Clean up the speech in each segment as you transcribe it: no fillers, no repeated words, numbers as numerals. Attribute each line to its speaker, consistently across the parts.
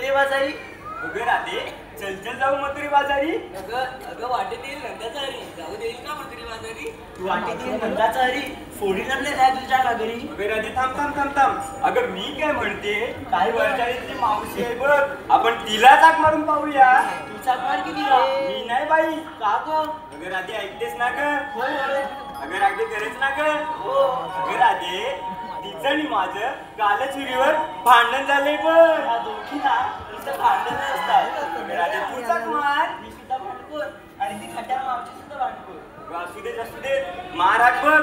Speaker 1: गेले बाजारी.
Speaker 2: अगं राधे चल चल जाऊ मथुरी बाजारी.
Speaker 3: अगं वाटेत येईल नंदाचा हरी जाऊ देईल का मथुरी बाजारी.
Speaker 1: तू वाटेत येईल नंदाचा हरी फोडीनले जाय तुझ्या घरी.
Speaker 2: अगं राधे थांब थांब थांब थांब. अगं मी काय म्हणते
Speaker 1: काय
Speaker 2: वरचाळीतली मावशी आहे बघ आपण तिला चाक मारून पाहूया.
Speaker 1: तू चाक मार की तिला.
Speaker 2: मी नाही बाई.
Speaker 1: का गं?
Speaker 2: अगं राधे ऐकतेस ना ग.
Speaker 1: होय होय.
Speaker 2: अगं राधे खरंच ना ग.
Speaker 1: हो.
Speaker 2: अगं राधे तिचं आणि माझं कालच विहिरीवर भांडण झालंय बघ.
Speaker 1: या दोघींना नुसतं भांडण असतात.
Speaker 2: अगं राधे तू चाक मार.
Speaker 1: मी सुद्धा भांडखोर आणि ती खट्या मावशी सुद्धा भांडखोर.
Speaker 2: असू दे मार हाक बघ.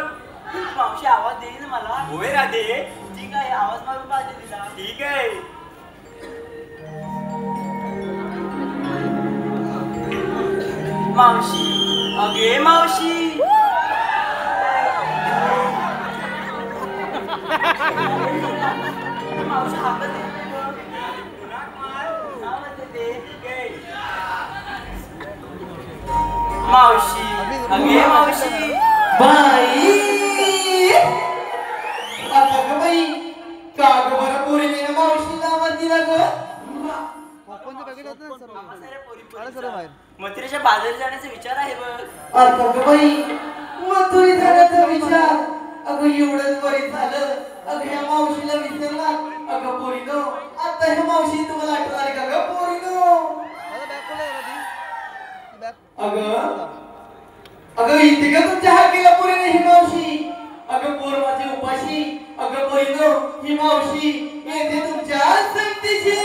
Speaker 1: ती मावशी आवाज देईल ना मला.
Speaker 2: होय राधे
Speaker 1: ठीक आहे आवाज मारून पाहिजे तिला.
Speaker 2: ठीक आहे.
Speaker 1: मावशी अगे मावशी. मावशी हाकत येते बघ.
Speaker 2: पुन्हा मार.
Speaker 1: आवाज येते.
Speaker 2: ठीक आहे.
Speaker 1: मावशी अगे मावशी.
Speaker 4: बाई आता ग बाई का ग बरं पोरीने ना मावशीला आवाज दिला ग.
Speaker 1: मथुरेच्या बाजारी जाण्याचा विचार आहे बघ.
Speaker 4: आता ग बाई मथुरी जाण्याचा विचार. अगं एवढंच बरी झालं. अगं ह्या मावशीला विसरला. अगं पोरीनो आता ह्या मावशी तुम्हाला आठवण आली का ग पोरीनो. अगं इथे का तुमच्या हाकेला पोरीने ही मावशी. अगं पोर माझी उपाशी. अगं पोरीनो ही मावशी येते तुमच्या संगतीची.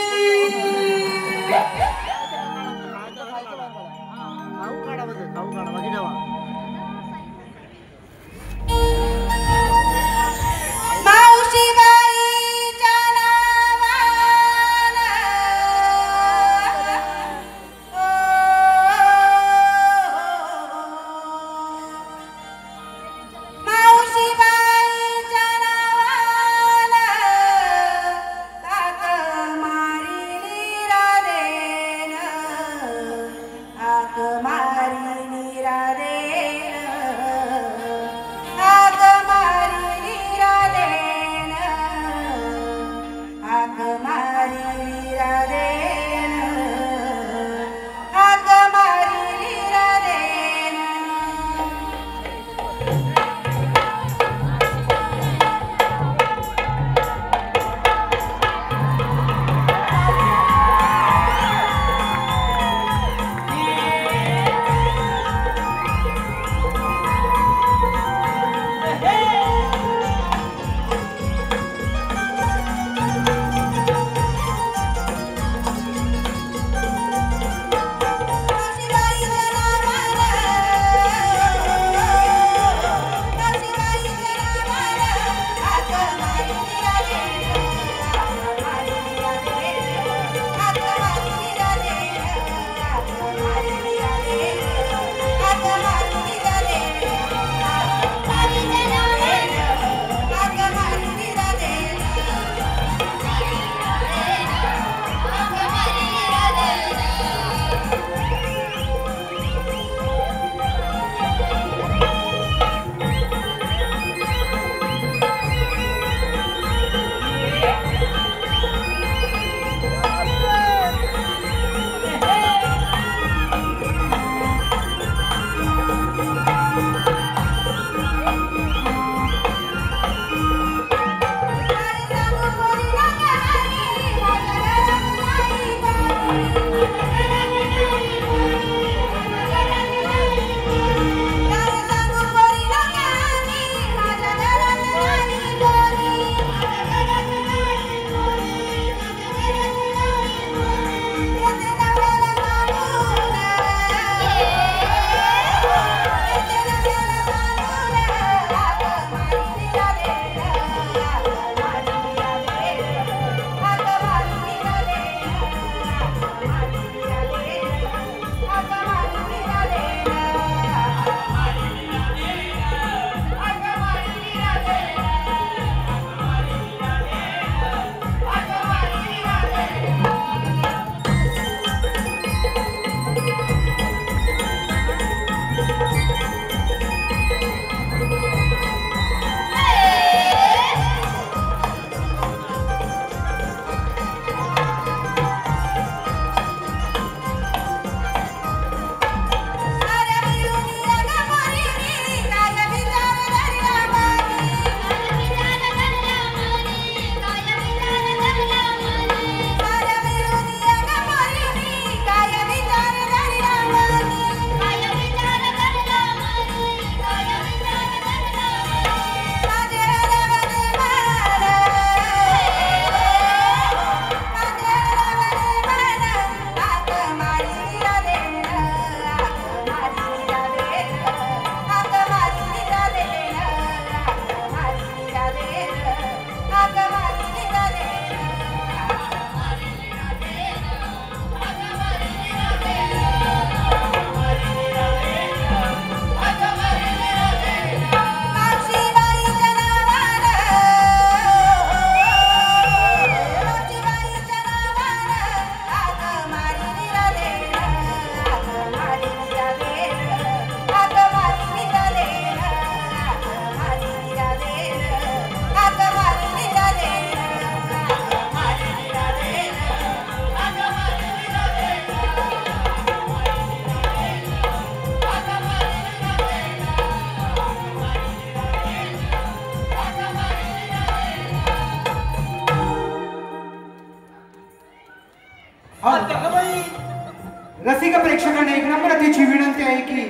Speaker 5: रसिक प्रेक्षकांना एक नम्रतेची विनंती आहे की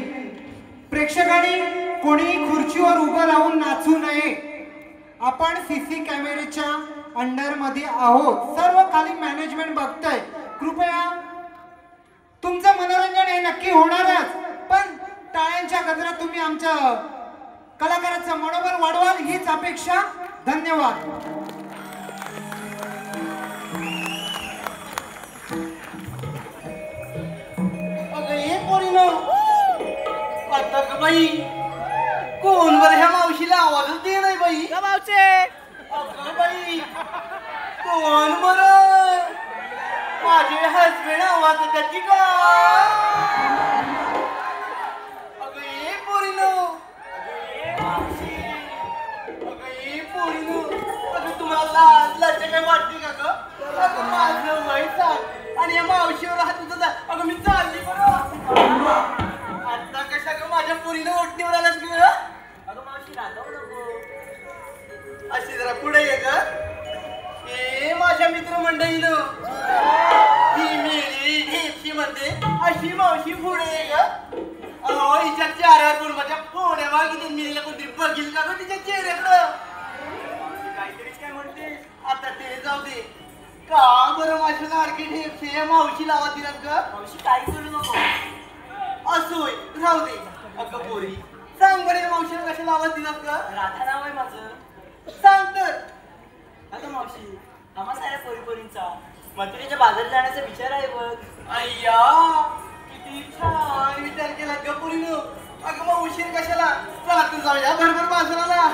Speaker 5: प्रेक्षकांनी कोणी खुर्चीवर उभं राहून नाचू नये. आपण सीसी कॅमेऱ्याच्या अंडर मध्ये आहोत. सर्व खाली मॅनेजमेंट बघतंय. कृपया तुमचं मनोरंजन हे नक्की होणारच, पण टाळ्यांच्या गजरात तुम्ही आमच्या कलाकाराचं मनोबल वाढवाल हीच अपेक्षा. धन्यवाद.
Speaker 4: आता का बाई कोण बरं ह्या मावशीला आवाजच दे नाही बाई.
Speaker 3: मावशे
Speaker 4: अगं बाई कोण बरं माझे हसबेंड आवाज त्याची का. अगं ये पोरीनो अगं ये पोरीनो अगं तुम्हाला लज्जा काय वाटते का ग. अगं माझं वय सांग आणि या मावशीवर हात तुझा. अगं मी चालली बरं. आता कशा ग माझ्या पोरीनं ओटणीवर आलास ग.
Speaker 1: अगं मावशी रागावू नको.
Speaker 4: अशी जरा पुढे ये ग. ए माझ्या मित्रमंडळीनं ही मेली ढेपशी म्हणते अशी मावशी पुढे ये ग. अहो हिच्या चेहऱ्यावर कोण माझ्या फोड्या मागितून मिळेला कोणतरी बघील का ग तिच्या चेहऱ्याकडं.
Speaker 2: काहीतरीच काय म्हणते.
Speaker 4: आता ते जाऊ दे. का बरं माझ्या लाडकी ढेपशी या मावशीला आवाज दिलात ग.
Speaker 1: मावशी काही करू नको.
Speaker 4: असोय राहू दे. अगं पोरी सांग बरे मावशीला कशाला आवाज दिलात ग.
Speaker 1: राधा नाव आहे माझं.
Speaker 4: सांग तर.
Speaker 1: अगं मावशी आम्हा साऱ्या पोरीपोरींचा मथुरेच्या बाजारात जाण्याचा विचार आहे बघ.
Speaker 4: अय्या किती छान विचार केला ग पोरीनो. अगं मग उशीर कशाला. चला तू जाऊया भरभर बाजाराला.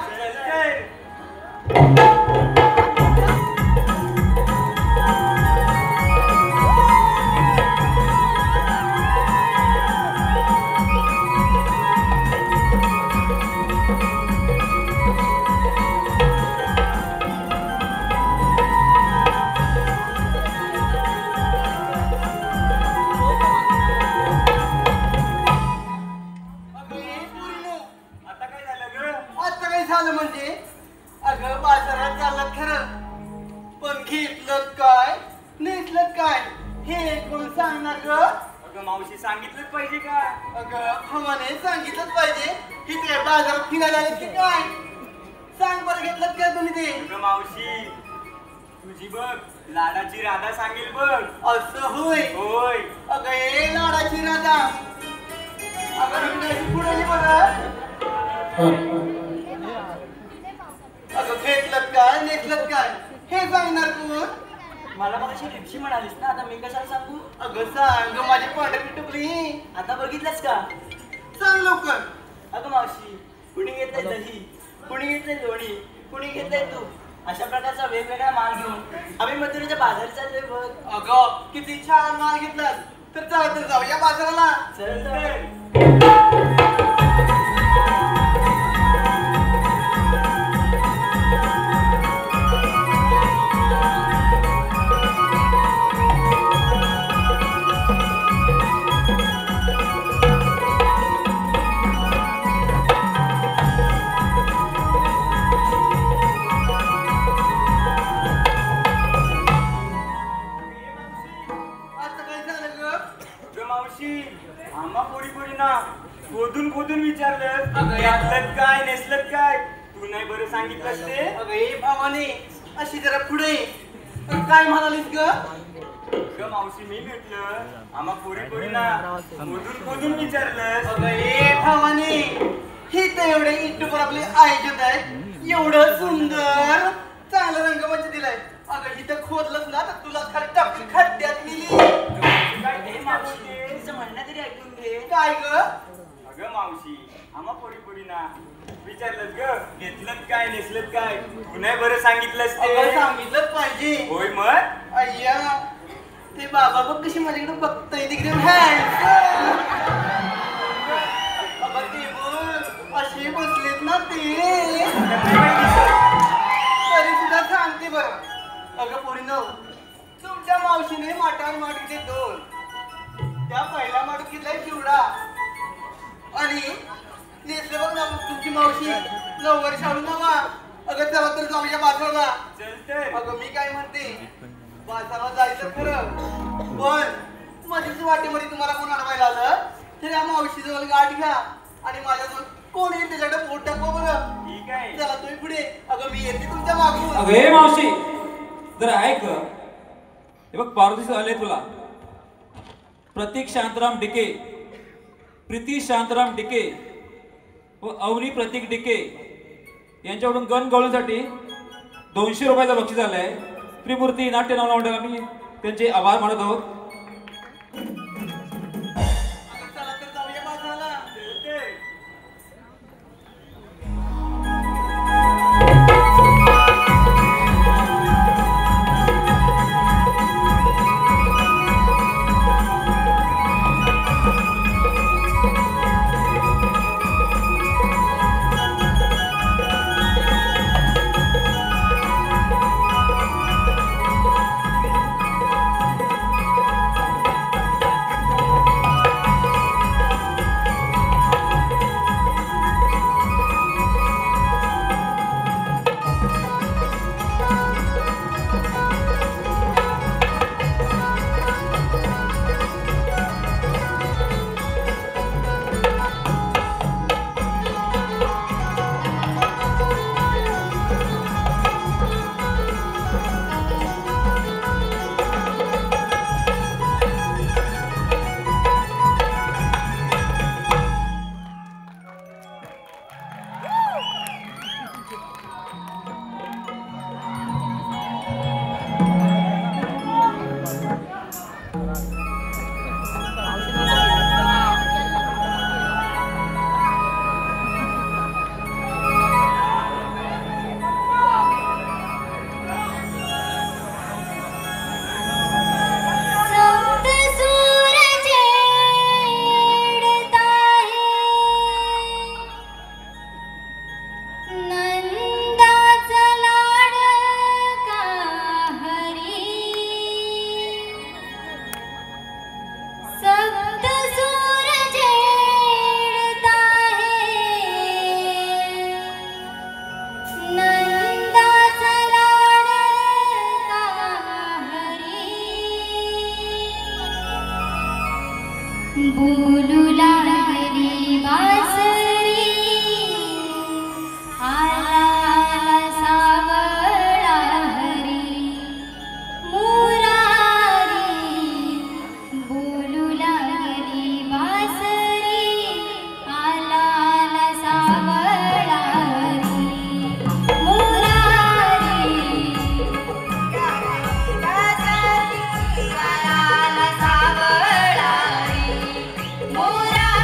Speaker 4: झालं म्हणजे अगं बाजारात चाललं खरं पण घेतलं काय नेसलं काय हे कोण सांगणार ग.
Speaker 2: अगं मावशी सांगितलंच पाहिजे का.
Speaker 4: अगं हवाने सांगितलंच पाहिजे की ते बाजारात फिरायला आले की काय. सांग बरं घेतलं काय तुम्ही ते.
Speaker 2: अगं मावशी तुझी बघ लाडाची राधा सांगेल बघ.
Speaker 4: असं होय.
Speaker 2: होय.
Speaker 4: अगं ए लाडाची राधा अगं रंगाची पुढे बरं. अगं घेतलं काय नेसलं काय हे सांगणार कोण.
Speaker 1: मला मग अशी रिप्शी म्हणालीस ना आता मी कशाला सांगू.
Speaker 4: अगं सांग माझी पांढरी टुकली.
Speaker 1: आता बघितलंस का.
Speaker 4: सांग लवकर.
Speaker 1: अगं मावशी कुणी घेतलंय दही कुणी घेतलंय लोणी कुणी घेतलंय तूप अशा प्रकारचा वेगवेगळा माल घेऊन आम्ही मथुरेच्या बाजारात चाललोय बघ.
Speaker 4: अगं किती छान माल घेतलास. तर चला तर जाऊया बाजाराला.
Speaker 1: चल तर.
Speaker 2: खोदून खोदून विचारलं घेतलं काय नेसलं काय तू नाही बरं सांगितलंस ते.
Speaker 4: अगं भावाने अशी जरा पुढे काय म्हणालीस ग.
Speaker 2: मावशी मी भेटलं आम्हा पोरी ना खोदून खोदून विचारलं.
Speaker 4: अगं भावाने हे तर एवढे इटूवर आपले आयोजक आहेत एवढं सुंदर चांगलं रंगमंच दिलाय. अगं इथं खोदलंच ना तर तुला खाली टाकली खड्ड्यात नेली.
Speaker 1: काय मावशी तिचं म्हणणं तरी ऐकून घे.
Speaker 4: काय ग.
Speaker 2: अगं मावशी आम्हा पोरी ना विचारलंच ग घेतलं काय नेसलं काय तू नाही बरं सांगितलंस ते.
Speaker 4: सांगितलंच पाहिजे.
Speaker 2: होय मग.
Speaker 4: अय्या ते बाबा बघ कशी माझ्याकडे बघताय तिकडे असे बसलेत ना ते तरी सुद्धा सांगते बरं. अगं पोरीनो तुमच्या मावशीने माठावर माठ घेतले 2. त्या पहिल्या माठ घेतलाय चिवडा आणि नेसले बघ ना तुमची मावशी नववारी शाळू नवा. अगं चला तर जाऊया बाजारला.
Speaker 2: चलते.
Speaker 4: अगं मी काय म्हणते बाजारला जायचं खरं पण मध्येच वाटेमध्ये तुम्हाला कोण अडवायला आलं तर या मावशीजवळ गाठ घ्या आणि माझ्याजवळ कोण येईल त्याच्याकडे पोट टाकवा बरं.
Speaker 2: ठीक आहे.
Speaker 4: चला तुम्ही पुढे. अगं मी येते तुमच्या मागून.
Speaker 6: अगं हे मावशी जरा ऐक ग. हे बघ पारदीस आले तुला. प्रतीक शांताराम डिके, प्रीती शांताराम डिके व अवनी प्रतीक डिके यांच्याकडून गण गवळीसाठी 200 रुपयाचा बक्षीस आलाय. त्रिमूर्ती नाट्य नाव मंडळ आम्ही त्यांचे आभार मानत आहोत.
Speaker 4: चला तर जाऊया बाजाराला.
Speaker 7: बोलू लागली बासरी आला सावळा हरी मुरारी बोलू लागली बासरी आला सावळा हरी मुरारी आला सावळा हरी मुरारी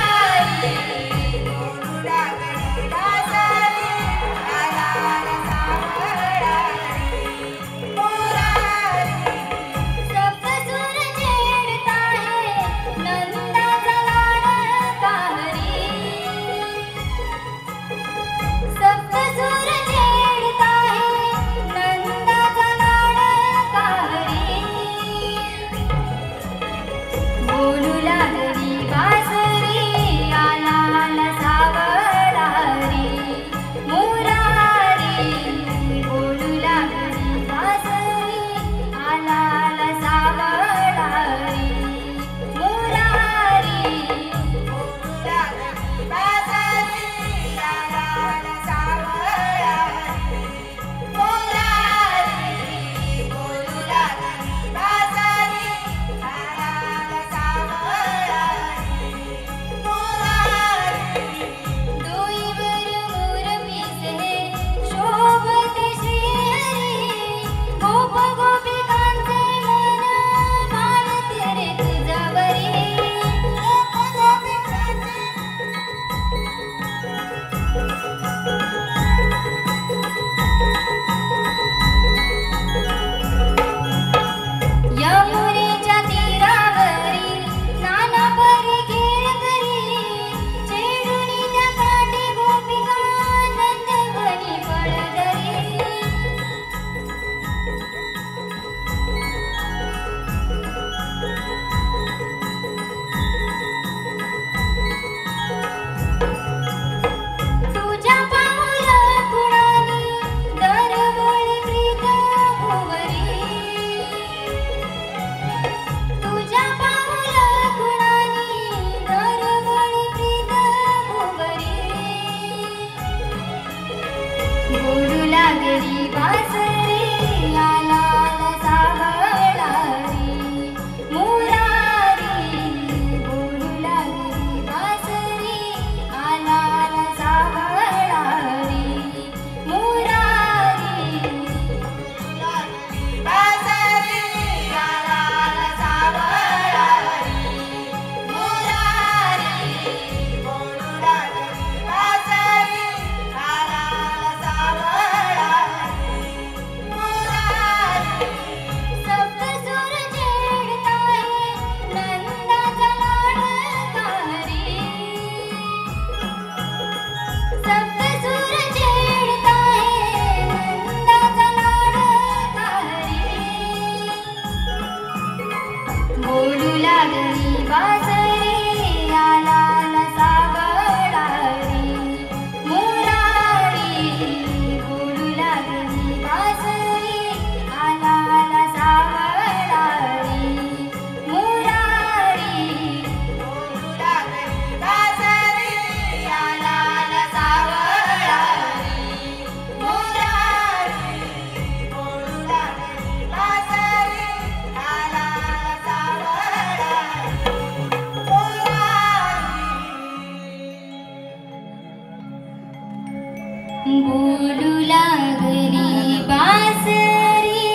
Speaker 7: बोलू लागली बासरी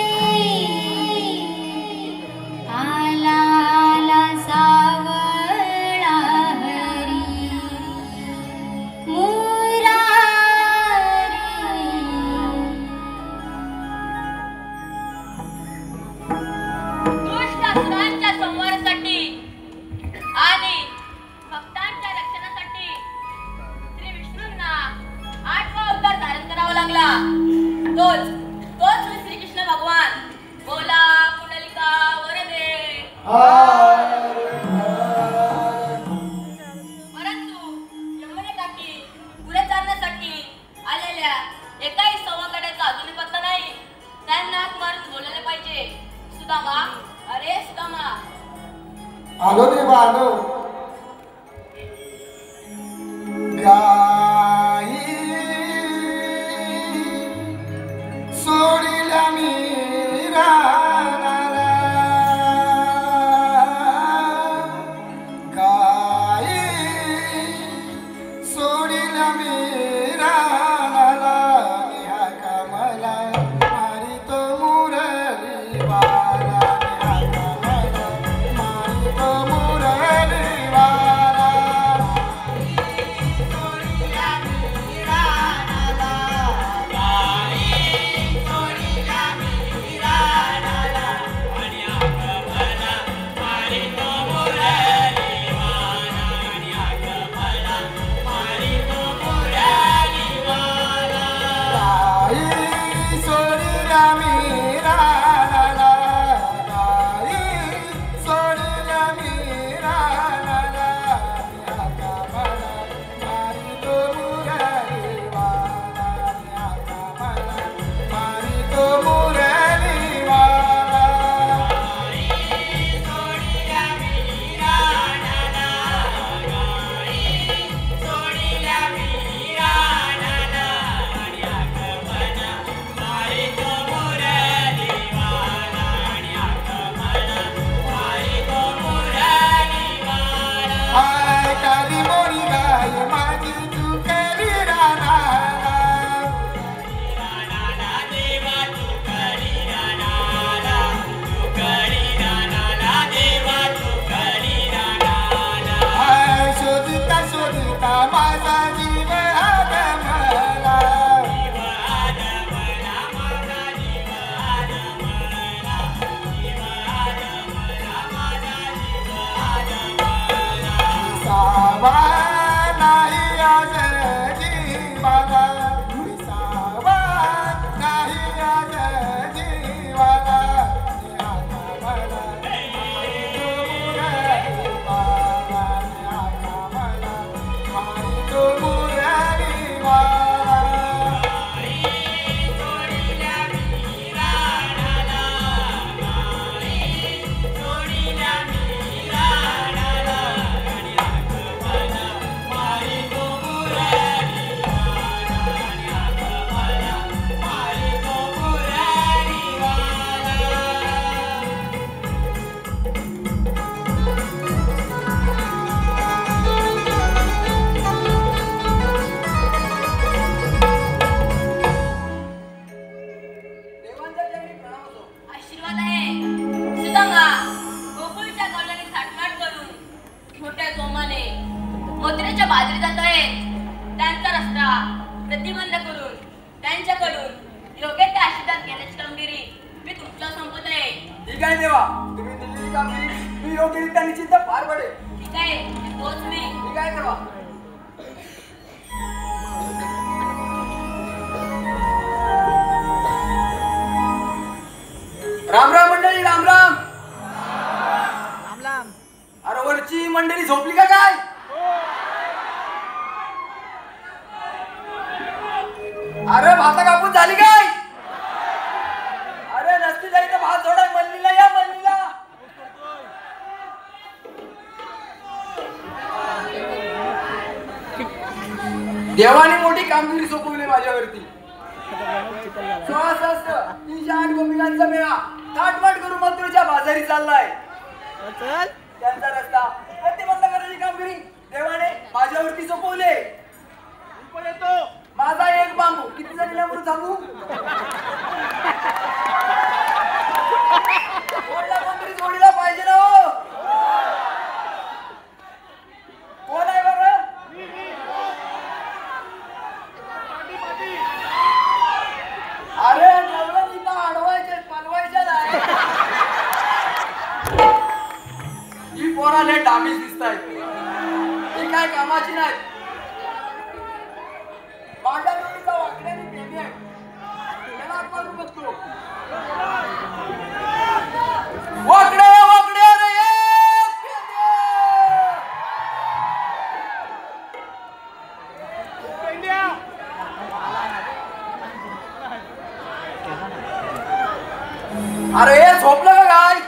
Speaker 7: आला आला सावळा हरी मुरारी
Speaker 8: दुष्ट असुरांच्या संहारासाठी आणि भक्तांच्या रक्षणासाठी श्री विष्णूंना 8वा अवतार धारण करावा लागला. तोच श्रीकृष्ण भगवान. बोला पुंडलिका वरदे. परंतु यमुनेकाठी पुढे चालण्यासाठी आलेल्या एकाही सवंगड्याचा अजूनही पत्ता नाही. त्यांना हाक मारून बोलायला पाहिजे. सुदामा, अरे सुदामा.
Speaker 4: आलो देवा आलो. गाई सोडिल्या मी रानाला, गाई सोडिल्या मी रानाला, निहा कामला मारितो मुरली वाला, निहा कामला मारितो मुरली वाला.
Speaker 8: आशीर्वाद आहे. सुदामा गोकुळच्या गवळणी थाटमाट करून मोठ्या जोमाने मथुरेच्या बाजरी जात आहेत. त्यांचा रस्ता प्रतिबंध करून त्यांच्याकडून योग्य ते आशीर्वाद घेण्याची कामगिरी मी तुमच्या संपत आहे.
Speaker 2: ठीक आहे देवा, तुम्ही दिलेली कामगिरी मी योग्यरित्या निश्चित पार पडेल.
Speaker 8: ठीक आहे, तोच मी.
Speaker 2: ठीक आहे देवा. राम राम मंडळी, राम राम. अरे वरची मंडळी झोपली का काय? अरे भाता कापून झाली काय? अरे नसती झाली तर भात जोडा. मल्लीला या, मल्लीला. देवाने मोठी कामगिरी सोपवली माझ्यावरती. 308 गोपिकांचा मेळा थाटमाट करून मथुरेच्या बाजारी चाललाय. त्यांचा रस्ता प्रतिबंध करण्याची कामगिरी देवाने माझ्यावरती सोपवले. माझा एक बांबू
Speaker 4: काय कामाची नाही. माझ्या जोडीचा वाकड्याने प्रेमी आहे. त्याला आपण बघतो. वाकड्या वाकड्या रे पेंड्या. अरे झोपलं का काय?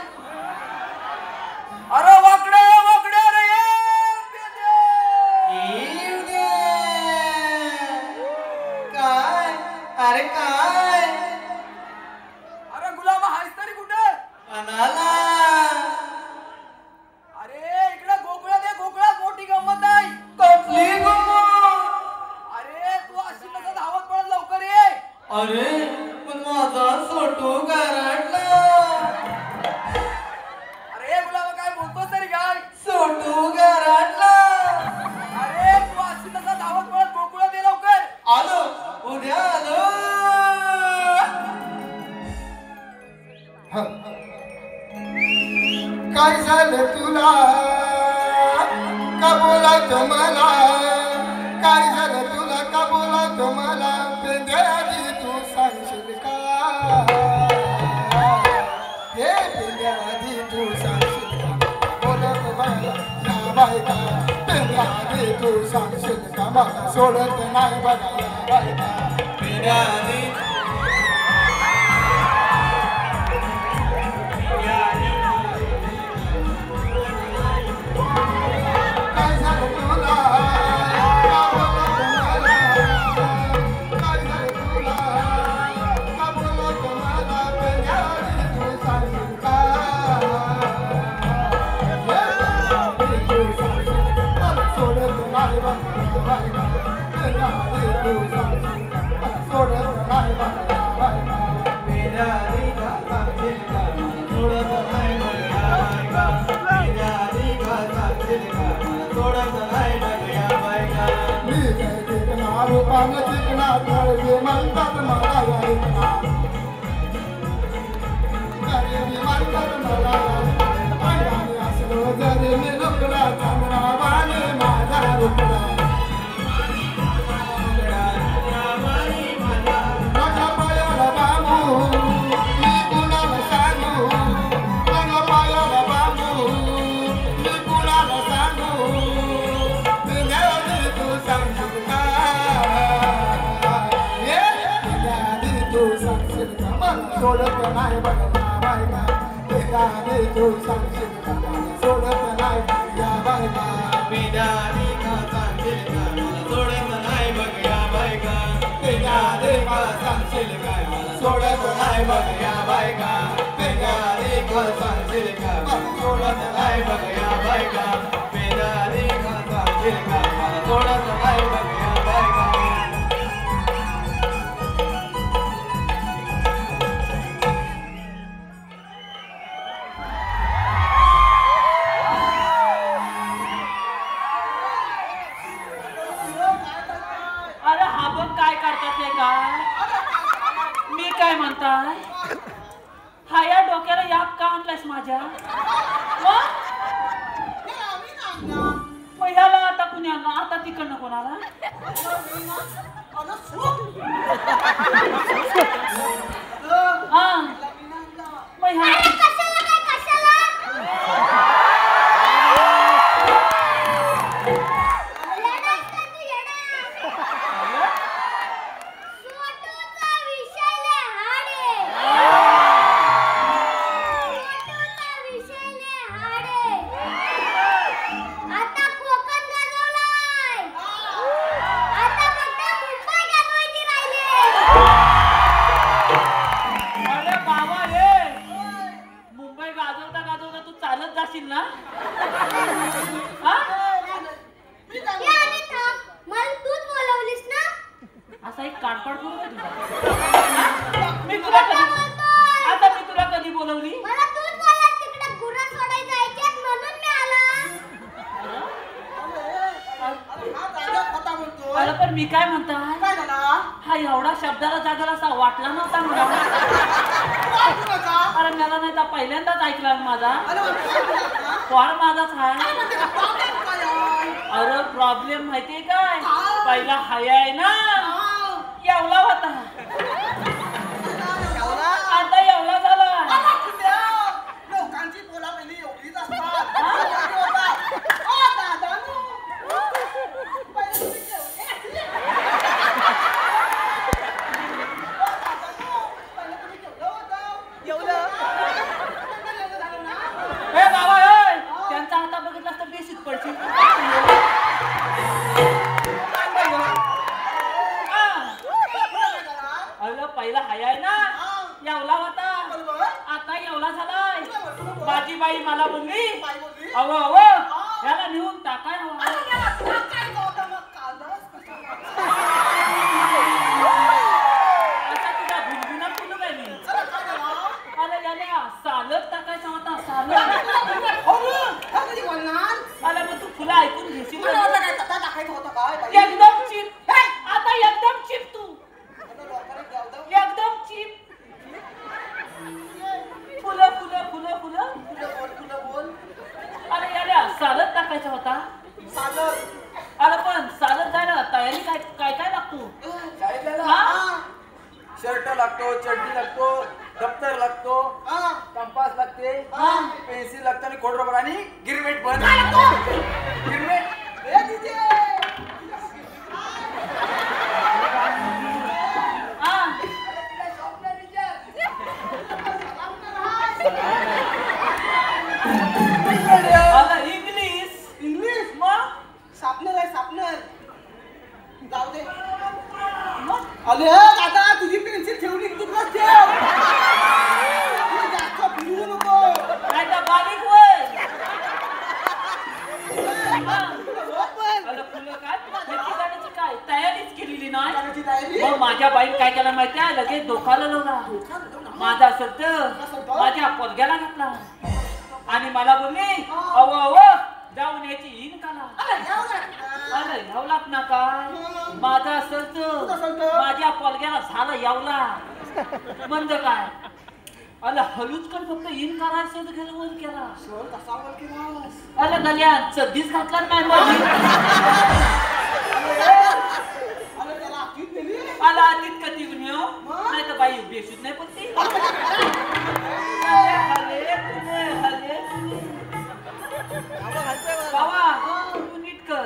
Speaker 4: अरे वाकड्या वाकड्या रे
Speaker 5: काय अरे काय
Speaker 4: अरे गुलाम हायस तरी कुठे?
Speaker 5: अनाला
Speaker 4: अरे इकडे गोकुळात आहे. गोकुळात मोठी गंमत आहे.
Speaker 5: कसली गंमत?
Speaker 4: अरे तू अशी कसं धावत पळत लवकर ये.
Speaker 5: अरे पण माझा सोटू गारटला.
Speaker 4: अरे गुलाम काय बोलतोस तरी काय?
Speaker 5: सोटू गारटला.
Speaker 4: अरे तू अशी कसं धावत पळत गोकुळात ये लवकर.
Speaker 5: आलो उद्या आलो. काय झालं तुला का बोलायचं मला? काय झालं तुला का बोलायचं मला? पेंद्या आधी तू सांगशील का? हे पेंद्या आधी तू सांगशील का? बोलत मला या बायका. पेंद्या आधी तू सांगशील का? मला सोडत नाही बघा या बायका. पेंद्या आधी काय झालं तुला का बोलत मला? काय झालं तुला का बोलत मला? पेंद्या आधी तू सांगशील का? तू सांगशील मला सोडत नाही बघा बायका. पेंद्या आधी तू सांगशील मला सोडत नाही बघा बायका. पेंद्या आधी का सांगशील का? मला सोडत नाही बघा बायका. पेंद्या आधी का सांगशील का? मला सोडत नाही बघा बायका. मी काय टिकणार रूपानं टिकणार तळवे म्हणतात मला ऐकणार. गरिबी म्हणतात मला अंगाने असलो जरी मी लुकडा चंद्रावाने माझा रुकडा. माझ्या पायाला बांबू मी कुणाला सांगू? माझ्या पायाला बांबू मी कुणाला सांगू? पेंद्या आधी तू सांगशील का? पेंद्या आधी तू सांगशील का? मला सोडत नाही बघा बायका. पेंद्या आधी तू सांगशील का? मला सोडत नाही या बायका. पेंद्या आधी का सांगशील का? मला सोडत नाही बघ या बायका. पेंद्या आधी का सांगशील का? मला सोडत नाही बघ या बायका. पेंद्या आधी का सांगशील का? मला सोडत नाही बघ या बायका. पेंद्या आधी का सांगशील का? मला सोडत नाही बघ या बायका.
Speaker 3: अरे हा बघ काय करतात ते काय? मी काय म्हणताय? हा या डोक्याला याप का आणलायस माझ्या? मग ह्याला आता कुणी आणला? आता तिकडनं कोणाला? हा मग ह्या जाशील ना? असा एक कानपड करू का तुझा? मी तुला कधी बोलवली? अरे पण मी काय म्हणताय? हा एवढा शब्दाला जागाला असा वाटला नव्हता मला. अरे मला नाही तर पहिल्यांदाच ऐकला माझा. कॉल माझाच आहे. अरे प्रॉब्लेम माहितीये काय पहिला हाय आहे ना एवढा होता आता एवढा झाला
Speaker 4: लोकांची बोला पहिली एवढीच असतात
Speaker 3: ए बाबा त्यांचा हाता बघितला तर बेशीत पडशील अगं पहिला हाय आहे ना एवढा होता आता एवढा झालाय माझी बाई मला बोलली अव याला नेऊन टाकाय हवा आता तुझा गुणगुणा फुलं काय मी अरे याला सालच टाकायचा होता सालच अरे मग तू फुलं ऐकून घेशील एकदम चिप आता एकदम चिप तू एकदम चिप फुलं फुलं फुलं फुलं अरे याला सालच टाकायचा होता अरे पण सालत जायला तयारी काय काय काय लागतो
Speaker 2: शर्ट लागतो चड्डी लागतो दप्तर लागतो कंपास लागते पेन्सिल लागतं आणि खोड रबर आणि गिरमेट पण गिरमेट
Speaker 4: इंग्लिश
Speaker 3: मग
Speaker 4: सापनर आहे सापनर जाऊ दे अरे दादा तुझी पेन्सिल ठेवली तू ठेव जास्त फिरवू नको
Speaker 3: काय तर बारीक होय अरे फुलं काय त्याची गाण्याची काय तयारीच केलेली नाही
Speaker 4: करायची तयारी
Speaker 3: मग माझ्या बाईन काय केलं माहिती आहे लगेच धोकाला लावला माझा शब्द माझ्या पोरग्याला घातला आणि मला बोलली अव अव जाऊन याची इन काला अरे यावलाच ना काय माझा शब्द माझ्या पोरग्याला झाला यावला म्हणजे काय अरे हलूच पण फक्त इन करायचं गेलं वर केला अरे गल्या चड्डीच घातला नाही मग आला आधीच कधी गुन्ह्यो नाही तर बाई बेशूत नाही पण ती बाबा तू नीट कर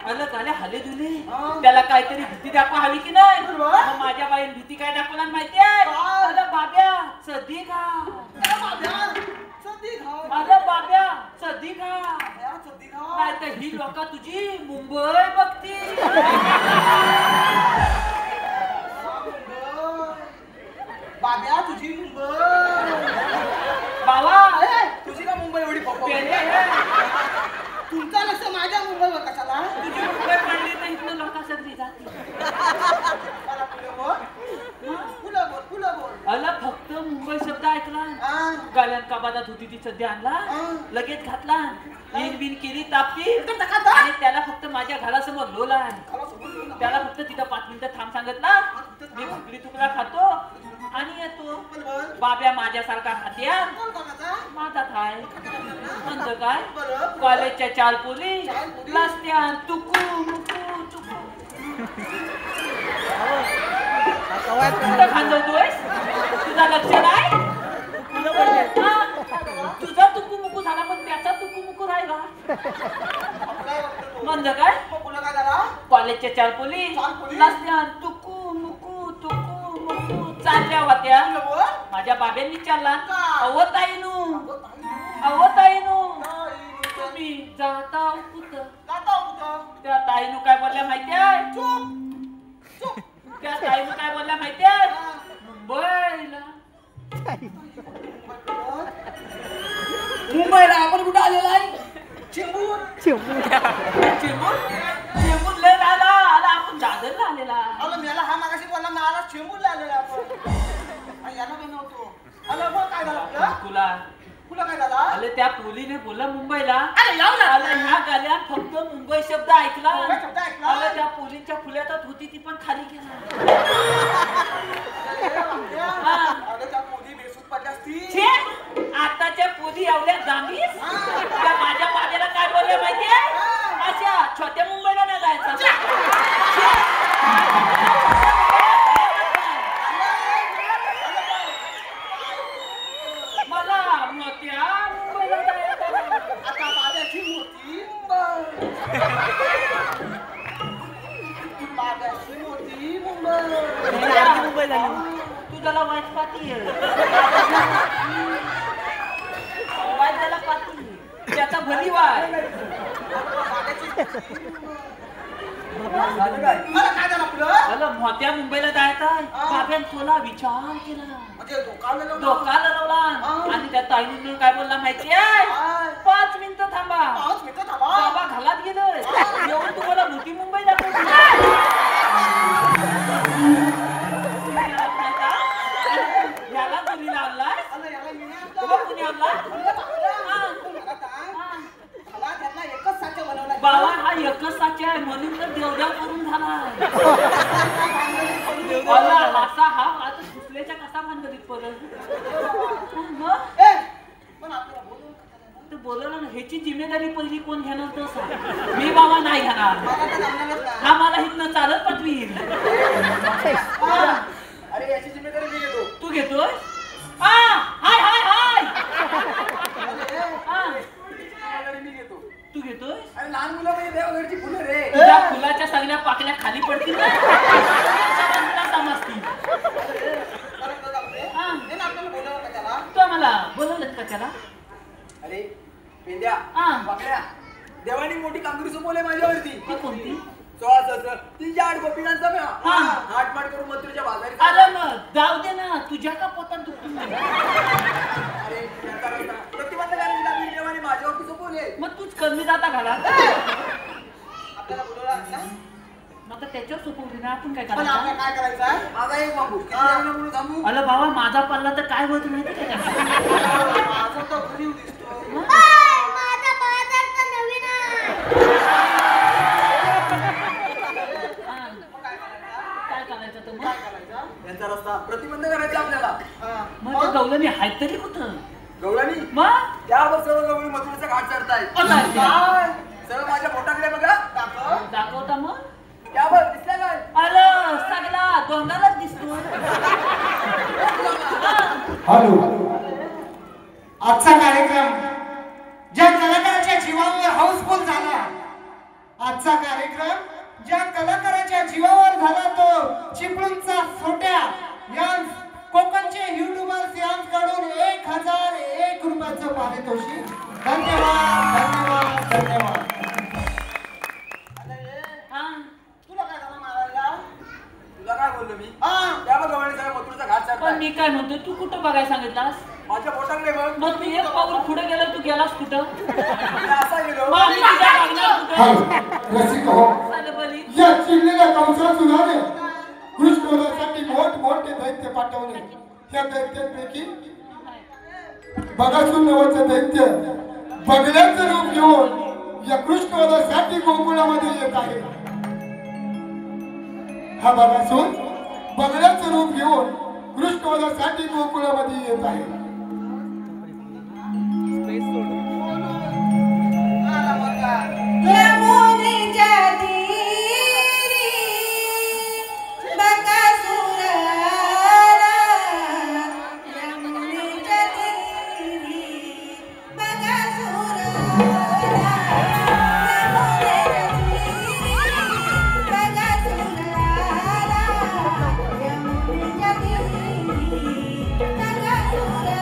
Speaker 3: आलं झाले हले दुले त्याला काहीतरी भीती दाखवा हवी की नाही मग माझ्या बाईन भीती काय दाखवला माहिती आहे अरे बाब्या सदी खा अरे बाब्या सदी खा नाही तर ही लोक तुझी मुंबई बघती
Speaker 4: बाब्या तुझी मुंबई
Speaker 3: बाबा
Speaker 4: तुझी का मुंबई एवढी
Speaker 3: पेले
Speaker 4: तुमचा लक्ष माझ्या मुंबईवर कशाला
Speaker 3: तुझी मुंबई पडली तर इथलं लोक सगळी जाते
Speaker 4: मला फुलं बोल
Speaker 3: अला फक्त मुंबई शब्द ऐकला गाल्यान कबादात होती ती सध्या आणला लगेच घातला इन बिन केली तापती आणि त्याला फक्त माझ्या घरासमोर लोला त्याला फक्त तिथं 5 मिनिटं थांब सांगितला मी भुकली तुकडा खातो आणि येतो बाब्या माझ्यासारखा खात्या माझा थाय म्हणजे काय कॉलेजच्या 4 पोरी लास्त्यान तुकू मुकू चुकू कुठं खांदवतोयस तुझा लक्ष नाही तुझा तुकू मुकू झाला पण त्याचा तुकू मुकू राहिला म्हणजे काय कॉलेजच्या 4 पोरी लास्त्यान तुकू मुकू चालल्या होत्या माझ्या बाब्यांनी चालला अव ताईनू तुम्ही जाता कुठं त्या ताईनू काय बोलल्या माहितीये त्या ताईनू काय बोलल्या माहितीये
Speaker 4: मुंबईला आपण कुठं आलेला आहे चेंबूर
Speaker 3: लय राहिला आला आपण दादरला आलेला
Speaker 4: मला हा मागाशी बोलला मला चेंबूरला आलेला आपण याला मी नव्हतो अरे मग काय झालं तुला काय झालं
Speaker 3: अरे त्या पोलीने बोलला मुंबईला अरे ह्या गाल्यात फक्त मुंबई शब्द ऐकला अरे त्या पोलीच्या फुल्यातच होती ती पण खाली केला
Speaker 4: अरे त्या पोली बेसूत पडल्या असती
Speaker 3: आताच्या पोरी एवढ्या जामीस त्या माझ्या माझ्याला काय बोलले माहितीये अशा छोट्या मुंबईला नाही जायचं मला मोठ्या मुंबईला जायचं
Speaker 4: आता बाब्याची मोठी बाब्याची मोठी
Speaker 1: मुंबई झाली
Speaker 3: तू त्याला वाईट पाती वाईट त्याला पाती त्याचा भली वाय
Speaker 2: झालं काय
Speaker 4: काय झालं आपलं
Speaker 3: अलं मोठ्या मुंबईला जायचं बाब्यान तुला विचार केला
Speaker 4: म्हणजे दुकान
Speaker 3: डोकाला लावला आणि त्या ताईने काय बोलला माहितीये 5 मिनिटं थांबा
Speaker 4: 5 मिनिटं थांबा
Speaker 3: बाबा घालात गेलं येऊन तुम्हाला मोठी मुंबई दाखवली याला घरी लावलाय कुणी आणला बाबा हा एकच साचा आहे म्हणून तर देवदेव करून झाला असा हा आता सुचल्याच्या कसा भानगडीत परत मग बोलवलं ना ह्याची जिम्मेदारी पहिली कोण घेणार तो सांग मी बाबा नाही घेणार हा मला इथनं चालत पाठवील
Speaker 2: अरे याची जिम्मेदारी मी घेतो
Speaker 3: तू घेतोय हाय हाय हाय
Speaker 2: जिम्मेदारी मी घेतो
Speaker 3: तू घेतोय
Speaker 2: अरे लहान मुलं म्हणजे देवघरची फुलं रे
Speaker 3: तुझ्या फुलाच्या सगळ्या पाकल्या खाली पडतील ना समजतील तो मला बोलवलं का त्याला
Speaker 2: अरे पेंद्या
Speaker 3: हा.
Speaker 2: बाकड्या देवानी मोठी कामगिरी सोपवली माझ्यावरती
Speaker 3: ती कोणती
Speaker 2: 308 गोपीनांचा
Speaker 3: हा.
Speaker 2: हाटमाट करून मथुरेच्या बाजारी
Speaker 3: अरे मग जाऊ दे ना तुझ्या का पोटात दुखून नाही
Speaker 2: अरे याचा रस्ता प्रतिबंध करायची कामगिरी देवानी माझ्यावरती सोपवली
Speaker 3: मग तूच कमी जाता घाला
Speaker 4: आपल्याला बोलवलं
Speaker 3: मग त्याच्यावर सोपवली ना आपण काय
Speaker 4: पण
Speaker 3: करायचं
Speaker 4: आपल्याला काय करायचं
Speaker 2: माझा एक बाबू किती देवाला म्हणून थांबू
Speaker 3: अरे बाबा माझा पल्ला तर काय होत माहिती का
Speaker 4: माझा तर घरी दिसतो
Speaker 7: माझा बाजार तर नवीन
Speaker 3: काय करायचं तर मग
Speaker 4: काय करायचं
Speaker 2: यांचा रस्ता प्रतिबंध करायचा आपल्याला
Speaker 3: मग त्या गवलनी आहेत तरी कुठं
Speaker 2: गवळणी
Speaker 3: मग
Speaker 2: त्यावर सर्व गवळी मथुरेचा घाट चढताय
Speaker 3: काय?
Speaker 2: सर्व माझ्या पोटाकडे बघा
Speaker 3: दाखवता मग
Speaker 2: त्यावर दिसल्या काय
Speaker 3: अरे सगळा दोंडालाच दिसतो
Speaker 5: हॅलो आजचा कार्यक्रम ज्या कलाकाराच्या जीवावर हाऊसफुल झाला आजचा कार्यक्रम ज्या कलाकाराच्या जीवावर झाला तो चिपळूणचा सोट्या यांस कोकणचे युट्यूबर्स यांकडून 1001 रुपयाचं पारितोषिक धन्यवाद धन्यवाद धन्यवाद
Speaker 3: हा
Speaker 4: तुला काय झालं मारायला
Speaker 2: तुला काय बोललो मी
Speaker 4: हा
Speaker 2: त्या गवळणी सर्व मथुरेचा घाट
Speaker 3: पण
Speaker 2: चढताय
Speaker 3: मी काय म्हणतो तू कुठं बघायला सांगितलास
Speaker 2: माझ्या पोटाकडे बघ
Speaker 3: मग तू एक पाऊल पुढे गेला तू गेलास कुठं
Speaker 2: मी असा गेलो
Speaker 3: मग आम्ही तुझ्या लागणार कुठं
Speaker 5: हॅलो रसिक हो
Speaker 3: चालेल बली
Speaker 5: या चिडलेल्या कंसात सुद्धाने कृष्णवधासाठी मोठमोठे दैत्य पाठवले त्या दैत्यांपैकी बगासूर नावाचं दैत्य बगड्याचं रूप घेऊन या कृष्णवधासाठी गोकुळामध्ये येत आहे हा बगासूर बगड्याचं रूप घेऊन कृष्णवधासाठी गोकुळामध्ये येत आहे
Speaker 7: यमुनेच्या तीरी बकासुराला यमुनेच्या तीरी बकासुराला यमुनेच्या तीरी बकासुराला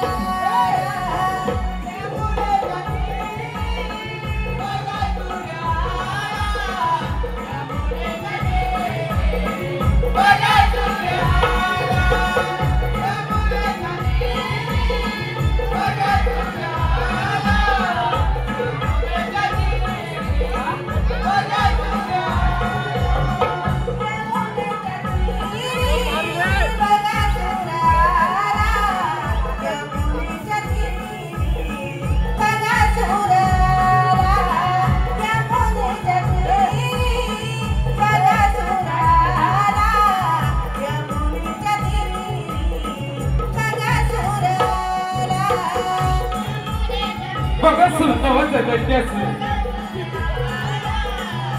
Speaker 9: बघासून नवच दैत्यासून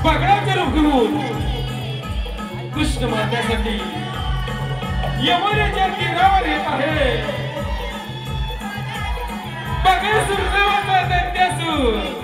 Speaker 9: पगडाचे रूप घेऊन कृष्ण मात्यासाठी यमुनेच्या तीरावर येत आहे बघासून नवच दैत्यासून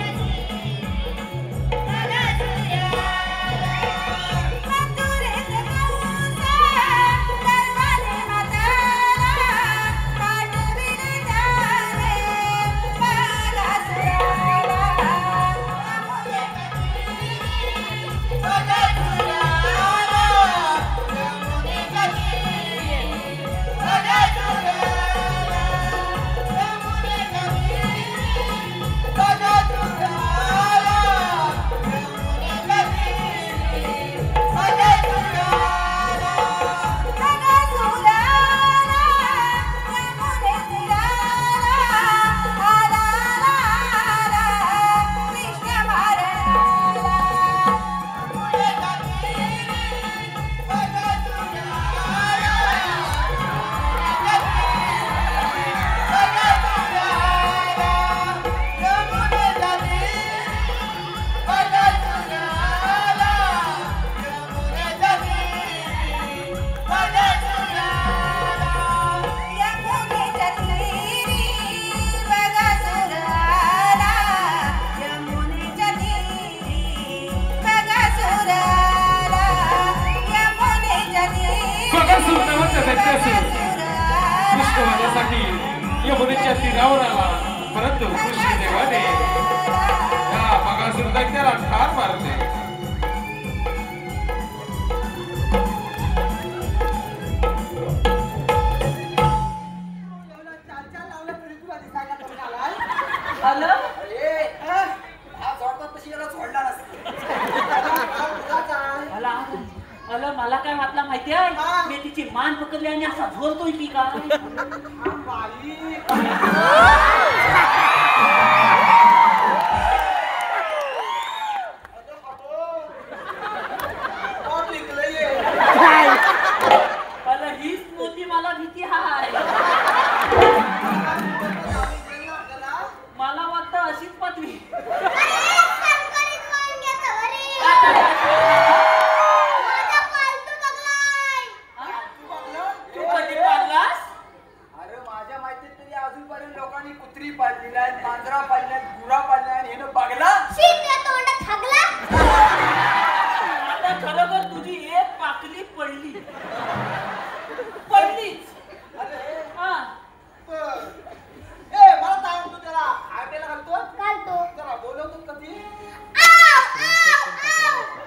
Speaker 9: यमुनेच्या तीरावर आला परंतु कृष्णदेवाने या बघासूर दैत्याला ठार मारले
Speaker 3: मला काय वाटलं माहिती आहे मी तिची मान पकडली आणि असा झोलतोय की काय हीच मोठी मला भीती हाय मला वाटतं अशीच पटवी
Speaker 2: कुत्री पाळलेला आहे मांजरा पाळल्या गुरा पाळल्या आणि हेनं बघला
Speaker 3: आता खरोखर तुझी एक पाकली पडली पडलीच हा
Speaker 4: मला सांगतो त्याला आयटेला घालतो जरा बोलवतो कधी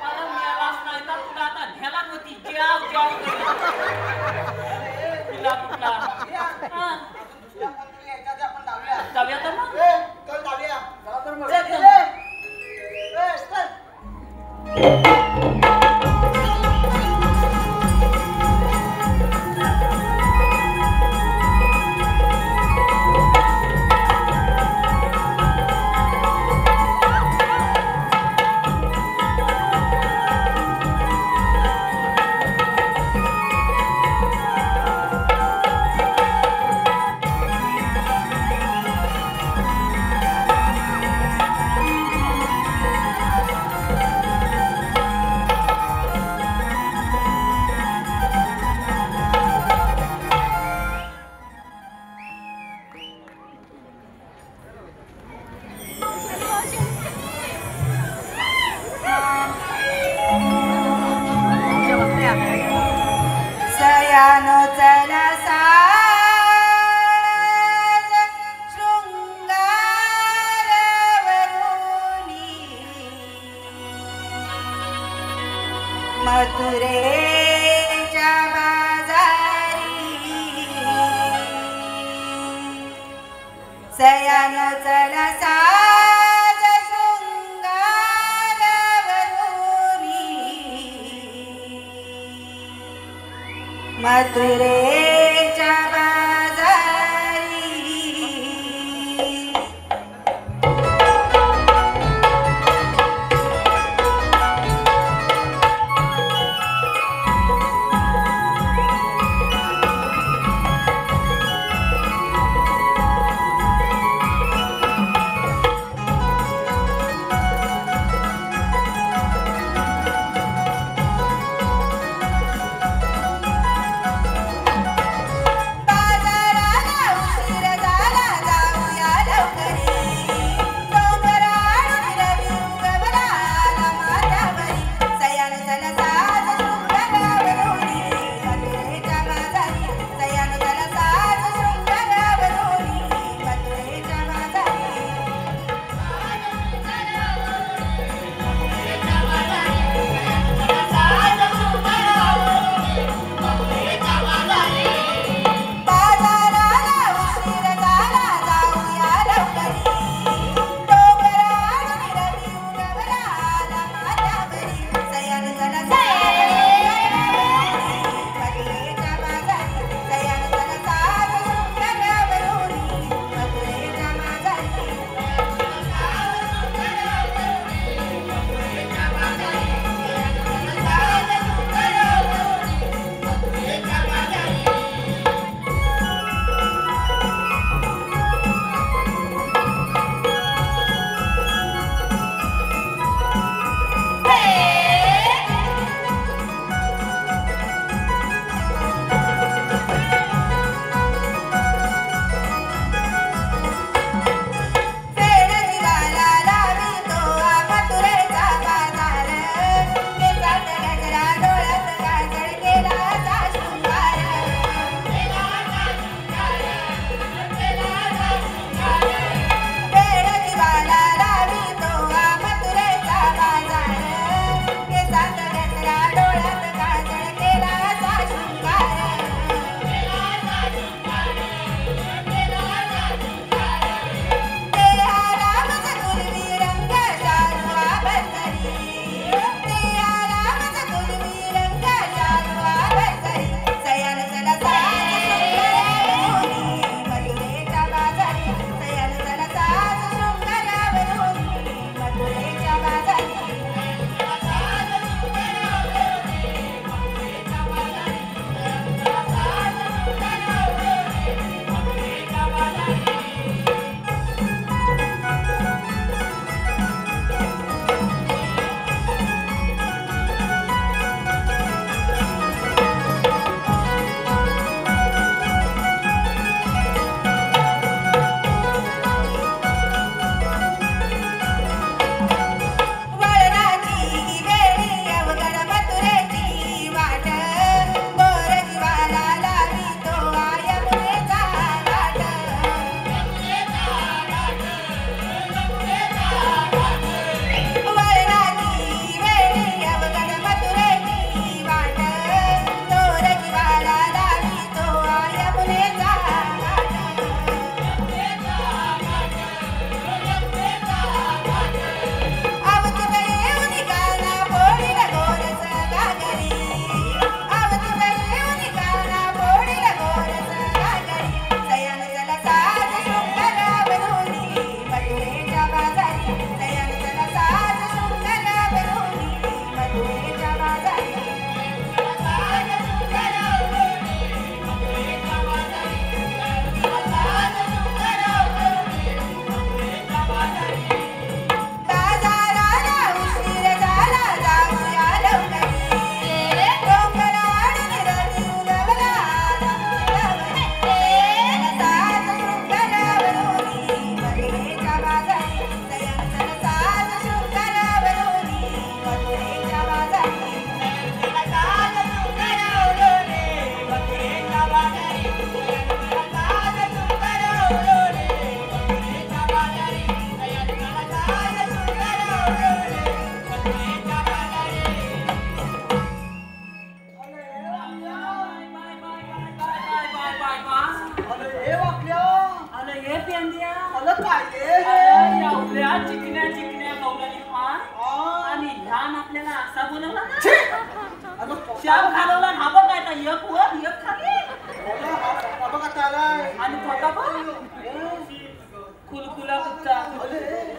Speaker 3: मला मिळालाच नाही तर तुला आता न्यायला होती जाव जाव तिला कुठला हा जाऊया तर मग
Speaker 4: चल जाऊया चला तर मग
Speaker 7: मथुरेच्या बाजारी सयान चला साज शृंगारवरुनी मथुरेच्या बाजारी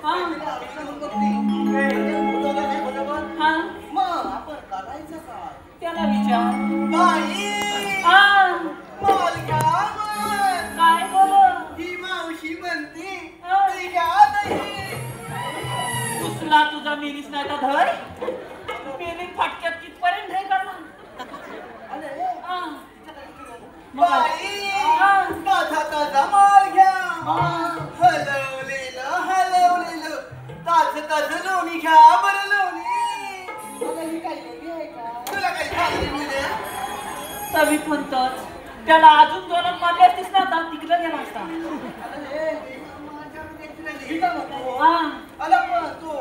Speaker 3: हा.
Speaker 4: म्हणून बघते. बोलवलं नाही बरोबर.
Speaker 3: हा
Speaker 4: मग आपण करायचं काय?
Speaker 3: त्याला विचार.
Speaker 4: बाई
Speaker 3: हा
Speaker 4: मालका
Speaker 3: काय बोल.
Speaker 4: ही मावशी म्हणते
Speaker 3: हा.
Speaker 4: ते घ्या दही.
Speaker 3: तुला तुझा मिरीस नाही तर धर मिरी फटक्यात कितपर्यंत हे करणार. हा. मग काय?
Speaker 4: बाई
Speaker 3: हा.
Speaker 4: ताजा माल घ्या. हलवलेलं ताज लोणी घ्या बरं लोणी. तुला काही खाल्लं नाही रे?
Speaker 3: तवी म्हणतोच त्याला अजून दोन मारले असतीस ना आता तिकडे गेला असता. हा
Speaker 4: अला पण तो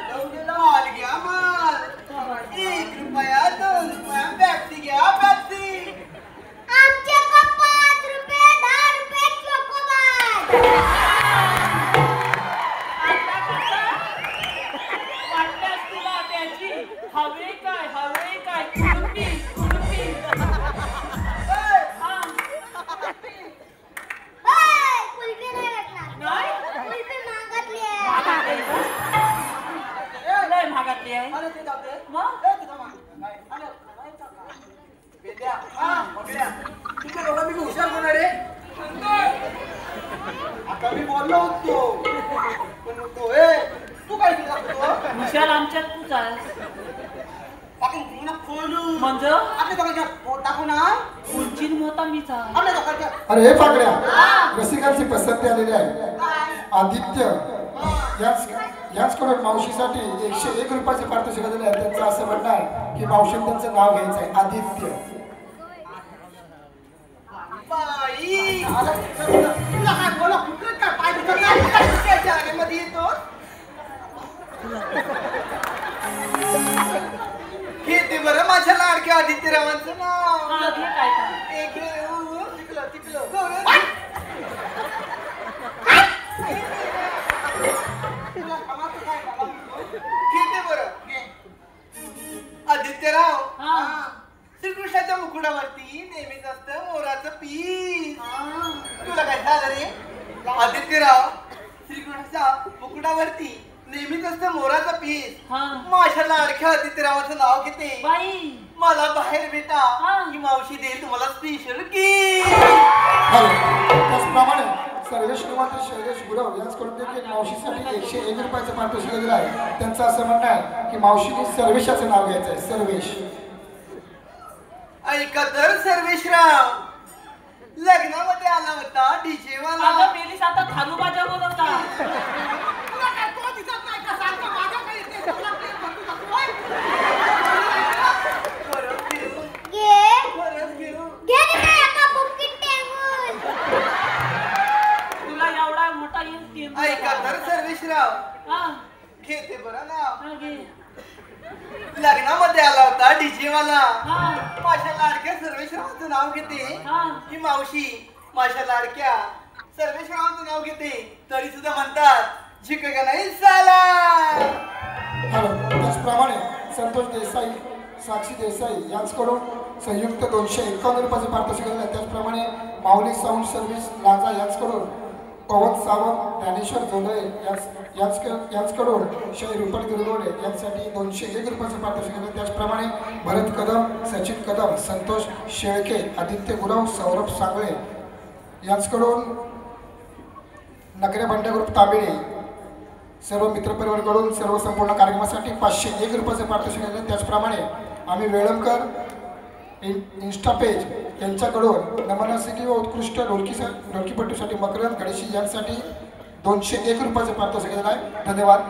Speaker 4: लवलेला माल घ्या माल. 1 रुपया 2 रुपया पॅप्सी घ्या पॅप्सी.
Speaker 10: आमच्या का 5 रुपये 10 रुपये चोकोबार.
Speaker 3: वाटल्यास तुला त्याची हवे काय कुलपी कुलपी. हा
Speaker 10: ओय, कुल्फी नाही भेटणार.
Speaker 3: नाही
Speaker 10: कुल्फी महागातली आहे.
Speaker 3: लय महागातली आहे.
Speaker 4: आलं ते जाते.
Speaker 3: मग
Speaker 4: ए, तुझा मान. काय? आलं, खायचं का? बेट्या, बघड्या. तुझ्या एवढा मी हुशार होणार रे. आता मी बोललो होतो पण नको. तू काय केलं होतो?
Speaker 3: हुशार आमच्यात तूच आहेस.
Speaker 4: आपण पुन्हा खोलू.
Speaker 3: म्हणजे
Speaker 4: आपल्या दोघांच्या पोट टाकू ना.
Speaker 3: उंचीन मोठा मीच आहे.
Speaker 4: आपल्या दोघांच्या
Speaker 11: अरे हे पाकड्या रसिकांची पसंती आलेली आहे. आदित्य याचकडून मावशीसाठी 101 रुपयाचे पारितोषिक दिले आहे. त्यांचं असं म्हणणं आहे की मावशीने त्यांचं नाव घ्यायचं आहे आदित्य.
Speaker 4: बाई तुला काय बोला फुकट काय पाय दुखत नाही मध्ये येतो. हे ते बरं माझ्या लाडक्या आदित्यरावांचं नाव.
Speaker 3: हा, घे काय काय.
Speaker 4: एक टिकलं तुला कामाचं काय काम? ठीक आहे बरं. आदित्यराव
Speaker 3: हा.
Speaker 4: श्रीकृष्णाच्या मुकुटावरती नेहमीच असतं मोराचं पीस. तुला काय झालं रे? आदित्यराव श्रीकृष्णाच्या मुकुटावरती नेहमीच असतं मोराचं पीस.
Speaker 3: हा.
Speaker 4: माझ्या लाडक्या आदित्यरावाचं नाव घेते.
Speaker 3: बाई
Speaker 4: मला बाहेर भेटा
Speaker 3: हा.
Speaker 4: ही मावशी देईल तुम्हाला स्पेशल की.
Speaker 11: त्याचप्रमाणे सर्वेश निवांत शैलेश गुरव यांच्याकडून देखील मावशीसाठी 101 रुपयाचं पारितोषिक दिलं आहे. त्यांचं असं म्हणणं आहे की मावशीने सर्वेशाचं नाव घ्यायचं आहे. सर्वेश.
Speaker 4: ऐका तर सर्वेशराव लग्नामध्ये आला होता डीजे वाला.
Speaker 3: अगं मेलीस आता थालू बाजा बोलवता.
Speaker 4: तुला काय तो दिसत नाही का? सारखं माझ्याकडे येते. तुला प्रेम करतो का तू? खरंच घेऊ.
Speaker 10: घे
Speaker 4: खरंच घेऊ.
Speaker 10: घे रे बाई, आता बुक्कीट टेंगून.
Speaker 3: तुला एवढा मोठा येईल
Speaker 4: ऐका तर सर्वेशराव
Speaker 3: हा
Speaker 4: घेते बरं नाव.
Speaker 3: हा, घे.
Speaker 4: लग्नामध्ये आला होता डीजे वाला.
Speaker 3: हा
Speaker 4: माझ्या लाडक्या सर्वेशरावांचं नाव घेते.
Speaker 3: हा
Speaker 4: ही मावशी माझ्या लाडक्या सर्वेशरावांचं नाव घेते तरी सुद्धा म्हणतात झिकगा नाही साला.
Speaker 11: हॅलो. त्याचप्रमाणे संतोष देसाई साक्षी देसाई यांच्याकडून संयुक्त 251 रुपयाचे पारितोषिक दिले आहे. त्याचप्रमाणे माऊली साऊंड सर्व्हिस लांजा यांच्याकडून पवन सावंत ज्ञानेश्वर जोंधळे यांच्याकडून शै रुपाली दुर्गवडे यांसाठी 201 रुपयाचे पारितोषिक दिले. त्याचप्रमाणे भरत कदम सचिन कदम संतोष शेळके आदित्य गुरव सौरभ सांगळे यांच्याकडून नगरे बंडे ग्रुप तांबेडे सर्व मित्रपरिवाराकडून सर्व संपूर्ण कार्यक्रमासाठी 501 रुपयाचे पारितोषिक दिले. त्याचप्रमाणे आम्ही वेळमकर इन्स्टा पेज यांच्याकडून नमनसिकी व उत्कृष्ट ढोलकीपट्टीसाठी मकरंद गणेशी यांसाठी 201 रुपयाचे पारितोषिक दिलं आहे. धन्यवाद.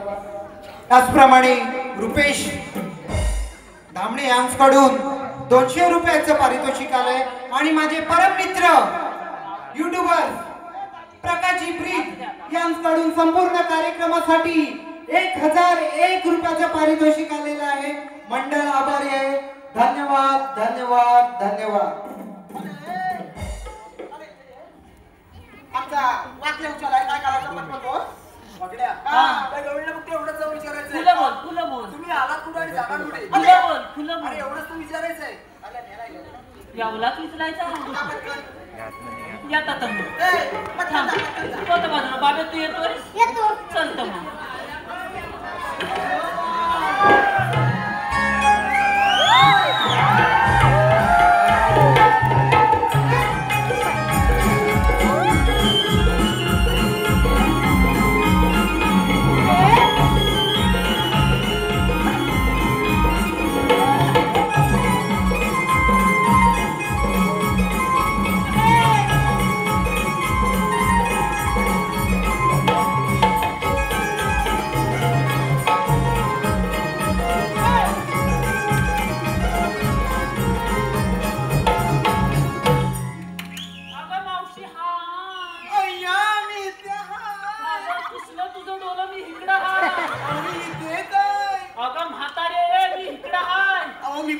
Speaker 5: त्याचप्रमाणे रुपेश धामणे यांच्याकडून 200 रुपयाचं पारितोषिक आलंय. आणि माझे परम मित्र युट्यूबर प्रकाशजी ब्रीद यांच्याकडून संपूर्ण कार्यक्रमासाठी 1001 रुपयाचं पारितोषिक आलेलं आहे. मंडळ आभारी आहे. धन्यवाद धन्यवाद धन्यवाद.
Speaker 4: आमचा वाक्य उचलाय काय करायचं पटपट बोल. बघड्या. त्या गवळीला फक्त एवढंच जाऊन विचारायचंय.
Speaker 3: फुलं बोल
Speaker 4: तुम्ही आलात कुठे आणि जाणार कुठे?
Speaker 3: फुलं बोल
Speaker 4: अरे एवढंच तू विचारायचंय. आला नेला गेला.
Speaker 3: एवढाच विचारायचा
Speaker 4: पटकन.
Speaker 3: येतात
Speaker 4: ए, पटकन जा, पटकन जा.
Speaker 3: बाजूला बाबा तू येतोय
Speaker 10: येतो.
Speaker 3: चलतो मग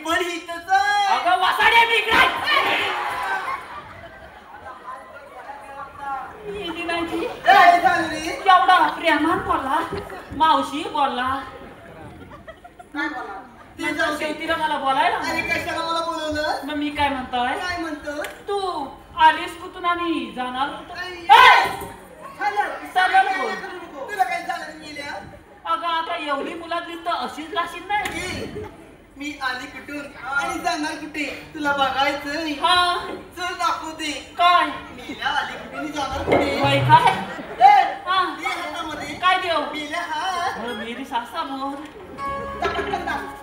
Speaker 4: पण हितच आहे.
Speaker 3: अगं वासाडे मी इकडे येली नाही ती.
Speaker 4: काय झालं रे?
Speaker 3: एवढा प्रेमान बोलला मावशी बोलला
Speaker 4: काय बोला? ते
Speaker 3: नंतर
Speaker 4: जाऊ दे.
Speaker 3: शेवटीला मला बोलायला
Speaker 4: अरे कशाला मला बोलवलं?
Speaker 3: मग मी काय म्हणतोय
Speaker 4: काय म्हणतो?
Speaker 3: तू आलीस कुठून आणि जाणार होतो?
Speaker 4: चालेल.
Speaker 3: बोल.
Speaker 4: तुला काय झालं रे मेल्या?
Speaker 3: अगं आता एवढी मुलात दिसत अशीच राशील नाही
Speaker 4: ए, मी आली कुठून आणि जाणार कुठे तुला बघायचंय.
Speaker 3: हा
Speaker 4: चल दाखवते.
Speaker 3: काय
Speaker 4: मेल्या आली कुठे आणि जाणार कुठे?
Speaker 3: वय काय
Speaker 4: ए,
Speaker 3: हा
Speaker 4: ये हातामध्ये.
Speaker 3: काय देऊ
Speaker 4: मेल्या हा.
Speaker 3: मेरी सासा मोर
Speaker 4: पटकन दाख.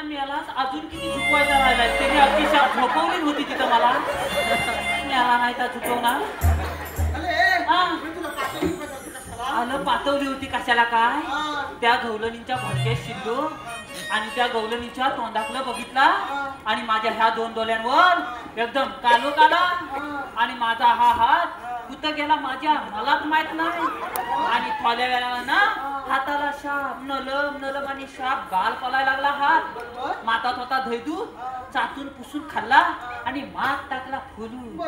Speaker 3: मेलास अजून किती झुकवायचा राहिलाय त्याने अगदी झोपवली होती तिथं मला मेला नाही तर झुकवणार आलं पातवली होती कशाला काय त्या गवलणीच्या भडक्यात शिरलो आणि त्या गवलणीच्या तोंडाकडे बघितला आणि माझ्या ह्या दोन डोळ्यांवर एकदम कालो काला आणि माझा हा हात कुठं गेला माझ्या मलाच माहित नाही आणि थोड्या वेळाला ना हाताला शाप नलम आणि शाप गाल पलायला लागला हात मातात होता धैदू चाटून पुसून खाल्ला आणि मात टाकला फुलू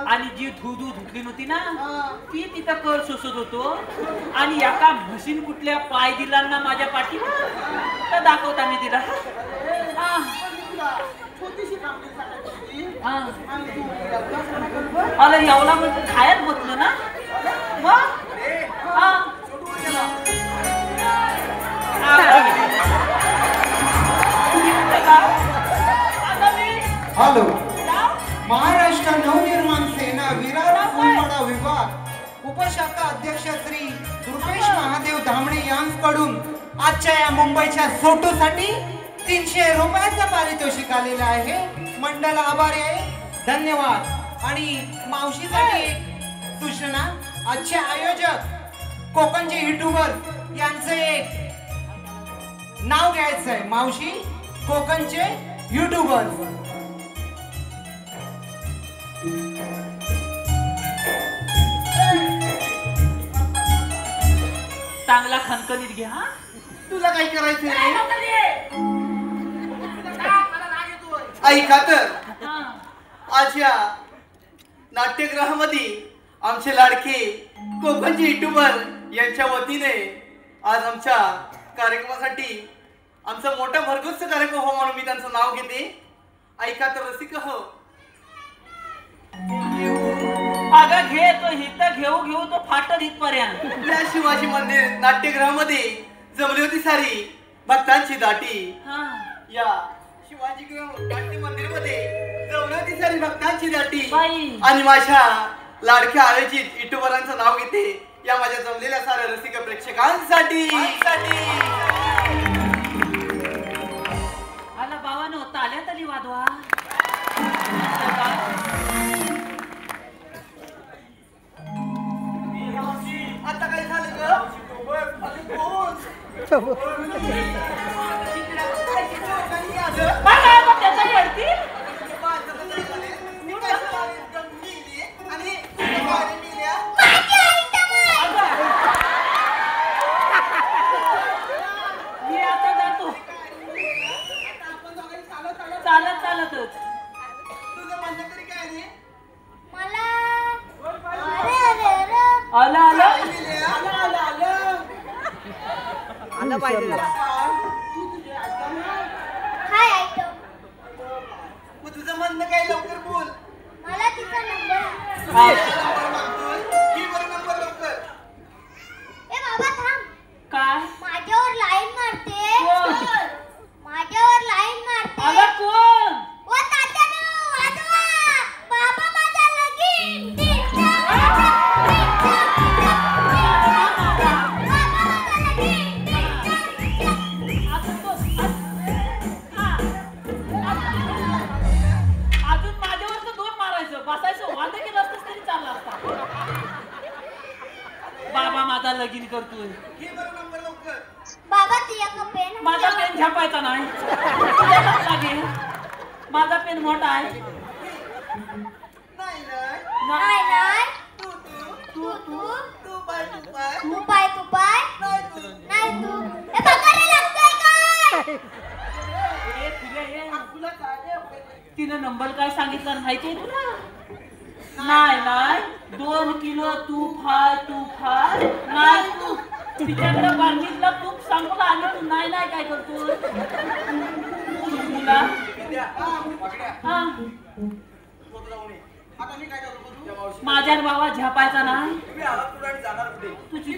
Speaker 3: आणि जी धुधू धुतली नव्हती ना ती तिथं कळ सोसत होतो आणि एका म्हशीन कुठल्या पाय दिला ना माझ्या पाठीवर तर दाखवता मी तिला अरे एवढा म्हणजे खायच बसलो ना
Speaker 5: हॅलो महाराष्ट्र नवनिर्माण सेना विरार फुलवाडा विभाग उपशाखा अध्यक्ष श्री रुपेश महादेव धामणे यांकडून आजच्या या मुंबईच्या फोटोसाठी 300 रुपयाचं पारितोषिक आलेलं आहे मंडळ आभारी आहे धन्यवाद आणि मावशीसाठी एक सूचना आजचे आयोजक कोकणचे युट्यूबर यांचं एक नाव घ्यायचं आहे मावशी कोकणचे युट्यूबर
Speaker 3: चांगला खणखणीत घ्या
Speaker 4: तुला काय करायचंय ऐका तर आज या नाट्यगृहामध्ये आमचे लाडके कोकणचे युट्यूबर यांच्या वतीने आज आमच्या कार्यक्रमासाठी आमचा मोठा भरघोस कार्यक्रम हो म्हणून मी त्यांचं नाव घेते ऐका तर रसिक हो
Speaker 3: अगं घे तो हित घेऊ तो फाटल इथपर्यंत
Speaker 4: या शिवाजी मंदिर नाट्यगृहामध्ये जमली होती सारी भक्तांची दाटी या शिवाजी नाट्य मंदिर मध्ये जमली होती सारी भक्तांची दाटी आणि माझ्या लाडक्या आयोजित युट्यूबरांचं नाव घेते या माझ्या जमलेल्या साऱ्या रसिक प्रेक्षकांसाठी
Speaker 3: आला बाबानो ताल्या तरी वाजवा
Speaker 4: आता काय झालं ग
Speaker 3: चालतच
Speaker 4: तुझं म्हणणं तरी काय रे
Speaker 10: मला
Speaker 1: आलं पाहिजे
Speaker 10: हाय ऐकतो
Speaker 4: मग तुझं म्हणणं काय लवकर बोल
Speaker 10: मला तिचा नंबर
Speaker 4: नंबर लवकर
Speaker 10: ए बाबा थांब
Speaker 3: काय
Speaker 10: माझ्यावर लाईन मारते
Speaker 3: कोण?
Speaker 10: माझ्यावर लाईन मारते
Speaker 3: आला कोण
Speaker 10: ओ तात्यानो वाजवा बाबा माझा लगीन
Speaker 3: अजून माझ्यावर तर दोन मारायचं बसायचं वांदे केलं असतं तरी चाललं असता बाबा माझा लगीन करतोय
Speaker 10: बाबा तुझ्या का पेन
Speaker 3: माझा पेन छापायचा नाही तुझ्या कसला घे माझा पेन मोठा आहे
Speaker 10: नाही नाही
Speaker 4: तू पाय
Speaker 10: तू पाय नाही तू ए बघायला लागतोय काय
Speaker 3: ए, तुला तिनं नंबर काय सांगितलं माहितीये तुला नाही 2 किलो तूप हाय नाही तू तिच्याकडे बांधीतलं तूप संपलं आणि तू नाही काय करतो तुला माझ्या बाबा झपायचा नाही तुझी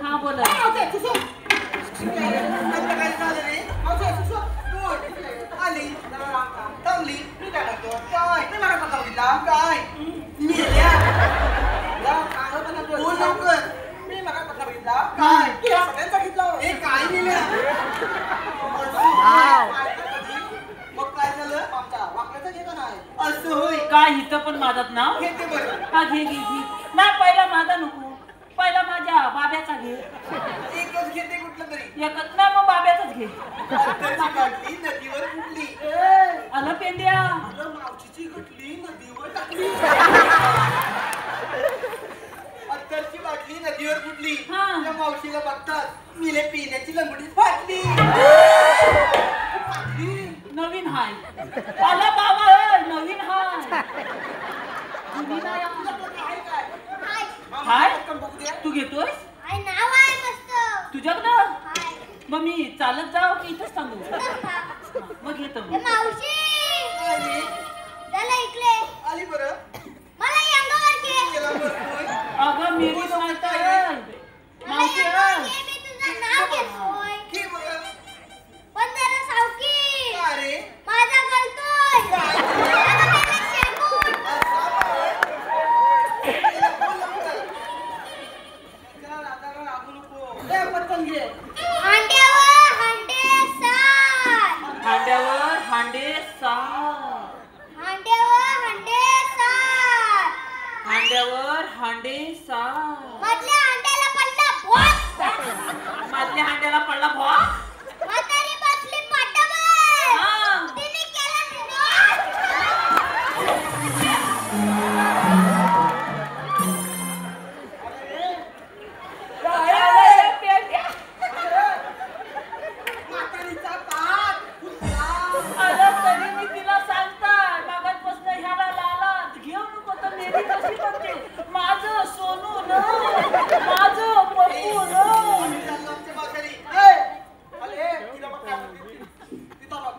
Speaker 3: हा बोल
Speaker 4: काय
Speaker 3: काय इथं पण माझं नाव
Speaker 4: घेते बरं.
Speaker 3: हा घे घे घे नाही पहिला माझा नको पहिला माझ्या बाब्याचा घे
Speaker 4: एकच घेते कुठलं तरी.
Speaker 3: एकच नाही मग बाब्याचाच घे
Speaker 4: अत्तरची बाटली नदीवर फुटली.
Speaker 3: आलं पेंड्या
Speaker 4: अगं मावशीची घटली नदीवर टाकली. अत्तरची बाटली नदीवर फुटली.
Speaker 3: हा.
Speaker 4: त्या मावशीला बघतात मिले पिण्याची लंगडीच फाटली.
Speaker 3: नवीन हाय आला बाबा नवीन हाय जुनी नाही हाय तू घेतोय
Speaker 10: आई नाव आहे मस्त.
Speaker 3: तुझ्याकडं
Speaker 10: हाय.
Speaker 3: मग मी चालत जाऊ की इथंच थांबू मग घेतो
Speaker 10: ए मावशी
Speaker 4: आली
Speaker 10: चला इकडे.
Speaker 4: आली बरं.
Speaker 10: मला या अंगावर घे.
Speaker 4: गेला बरं.
Speaker 3: अगं मेरी सांगताय
Speaker 10: मला
Speaker 3: मावशी
Speaker 10: या अंगावर घे. मी तुझं नाव घेतोय.
Speaker 4: घे बरं.
Speaker 10: पण जरा सावकी.
Speaker 4: का रे?
Speaker 10: माझा गलतोय. माझा मेरे शेकून.
Speaker 4: गेला बोल लवकर. चला राधाला रागू नको. ए पटकन घे.
Speaker 10: हांड्यावर हांडे सात.
Speaker 3: हांड्यावर हांडे सात
Speaker 10: हांड्यावर हांडे सात.
Speaker 3: हांड्यावर हांडे सात
Speaker 10: मधल्या हांड्याला पडला भोस.
Speaker 3: मधल्या हांड्याला पडला भो
Speaker 10: म्हातारी बसली पाटावर.
Speaker 3: हा.
Speaker 10: तिने केलं भोस.
Speaker 4: म्हातारीचा पाठ फुटला.
Speaker 3: अगं तरी मी तिला सांगताय मागासपासून ह्याला लालात घेऊ नको तर मेरी कशी करते माझं सोनू न माझं पप्पू न
Speaker 4: आमच्या म्हातारी. ए, आले, तिला बघ काय म्हणते. तिथं बघ.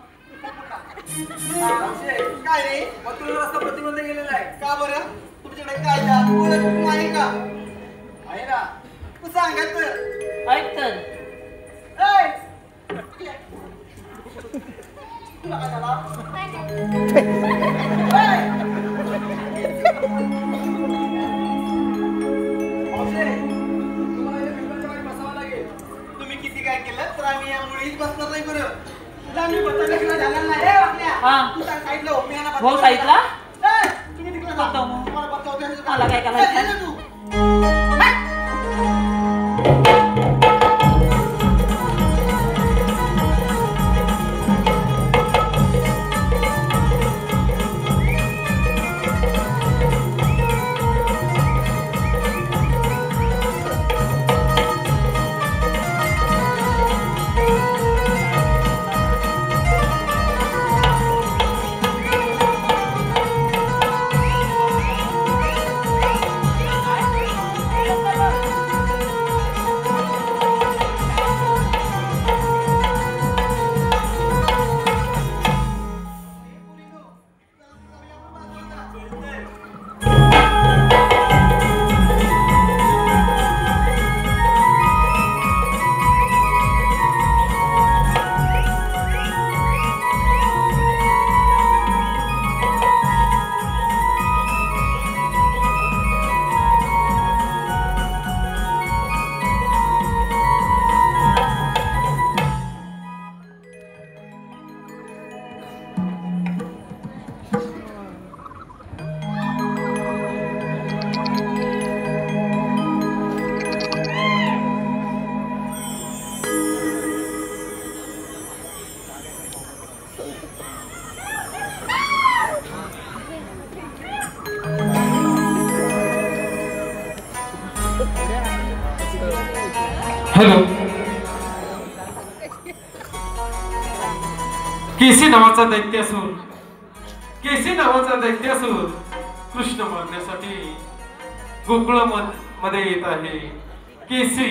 Speaker 2: मावशे,
Speaker 4: काय रे?
Speaker 2: मग तुला रस्ता प्रतिबंध केलेला आहे
Speaker 4: का बरं? तुमच्याकडे कायदा ओळख आहे का?
Speaker 2: आहे ना.
Speaker 4: तू सांगत तर.
Speaker 3: ऐक तर
Speaker 4: ए, तुला काय झाला?
Speaker 2: मावशे, तुम्हाला या बिल्डिंगच्या बाहेर बसावं लागेल.
Speaker 4: तुम्ही किती काय केलं तर आम्ही या मुळीच बसणार नाही बरं. तुझा आम्ही बसायला झाला नाही. ए, वाकल्या.
Speaker 3: हा.
Speaker 4: तू त्या साईडला हो, मी यांना
Speaker 3: हो
Speaker 4: बसवतो.
Speaker 3: साईडला
Speaker 4: ए, तुम्ही तिकडे जा.
Speaker 3: बसव मग.
Speaker 4: तुम्हाला बसवतो.
Speaker 3: मला काय करायचं?
Speaker 4: ए, ये तू.
Speaker 9: हॅलो. केसी नावाचा दैत्यासूर कृष्ण मारण्यासाठी गोकुळ मध्ये येत आहे. केसी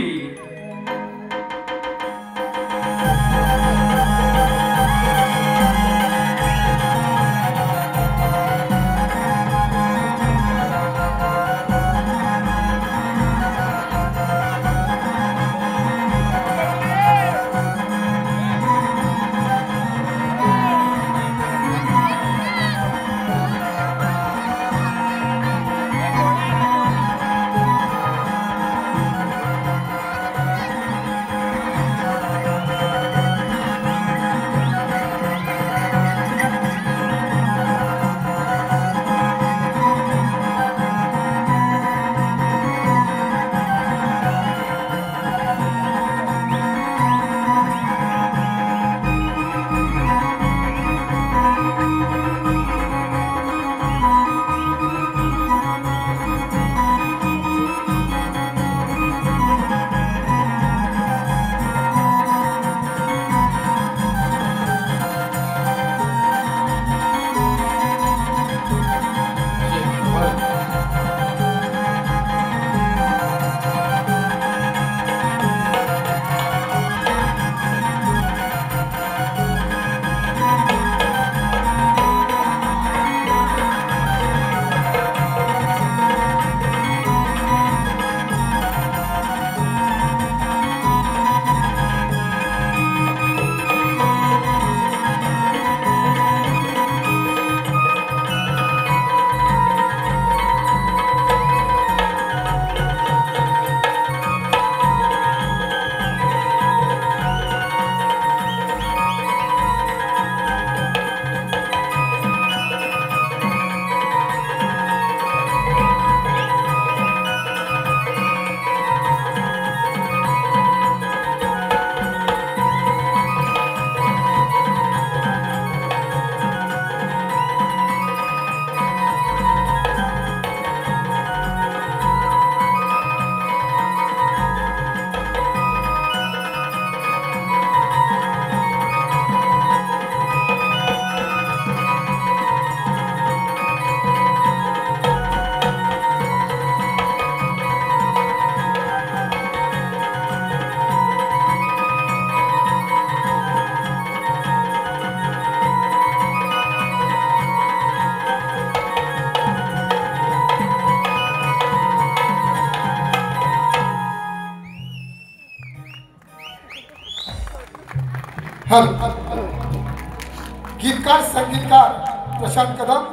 Speaker 11: गीतकार संगीतकार प्रशांत कदम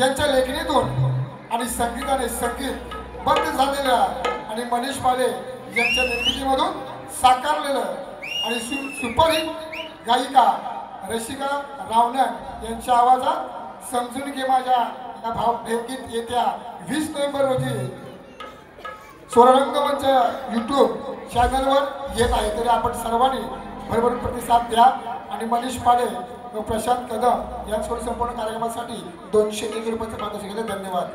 Speaker 11: यांच्या लेखणीतून आणि संगीताने संगीतबद्ध झालेल्या आणि मनीष पाले यांच्या निर्मितीमधून साकारलेलं आणि सुपरहिट गायिका रसिका रावणन यांच्या आवाजात समजून घे माझ्या या भावगीत येत्या 20 नोव्हेंबर रोजी स्वररंगमंच YouTube चॅनलवर येत आहे. तरी आपण सर्वांनी भरभरून प्रतिसाद द्या आणि मनीष पाले व प्रशांत कदम यांच्याकडून संपूर्ण कार्यक्रमासाठी 201 रुपयाचं पारितोषिक दिले. धन्यवाद.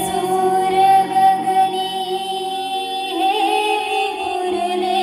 Speaker 10: सूर गगनी हे विखुरले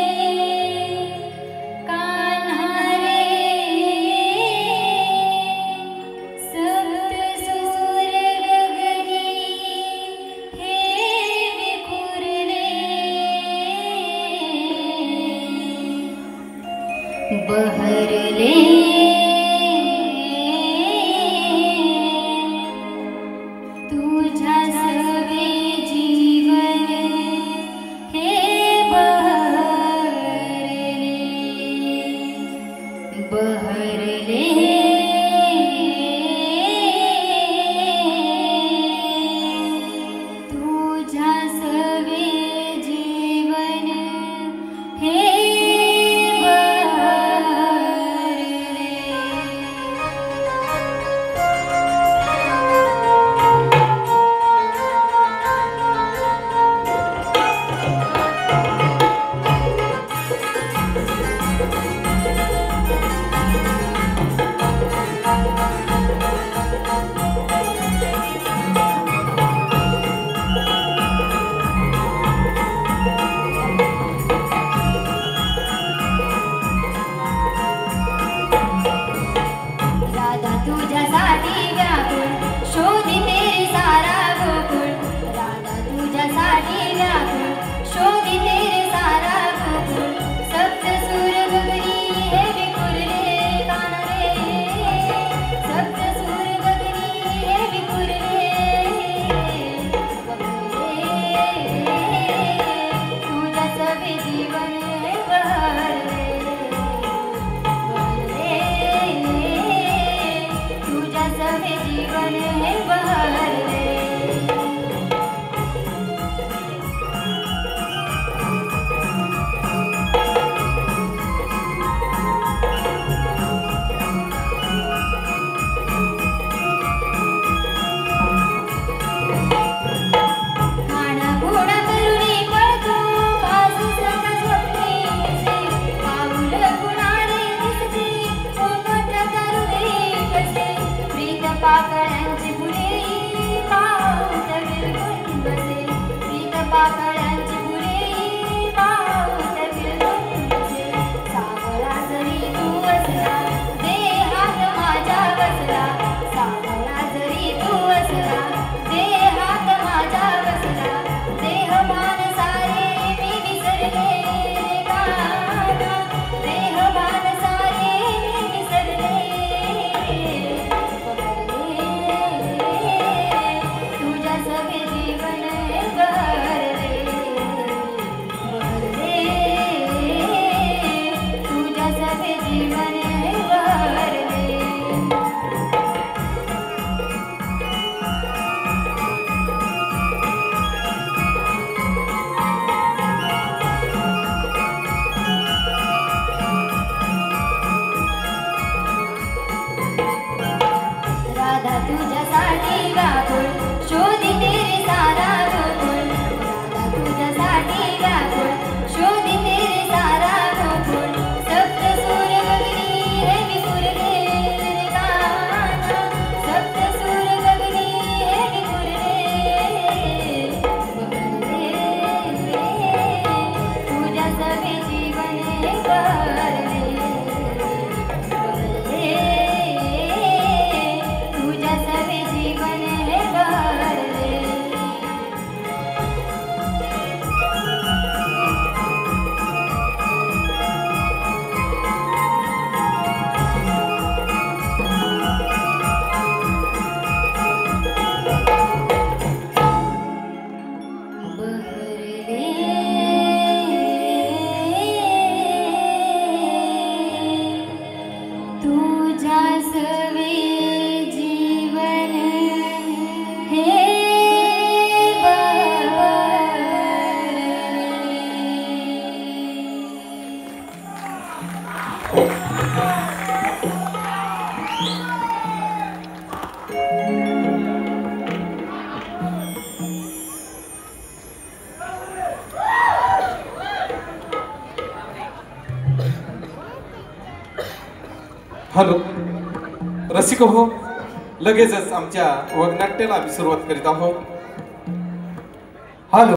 Speaker 9: हॅलो रसिक हो, लगेचच आमच्या वगनाट्याला आम्ही सुरुवात करीत आहोत.
Speaker 5: हॅलो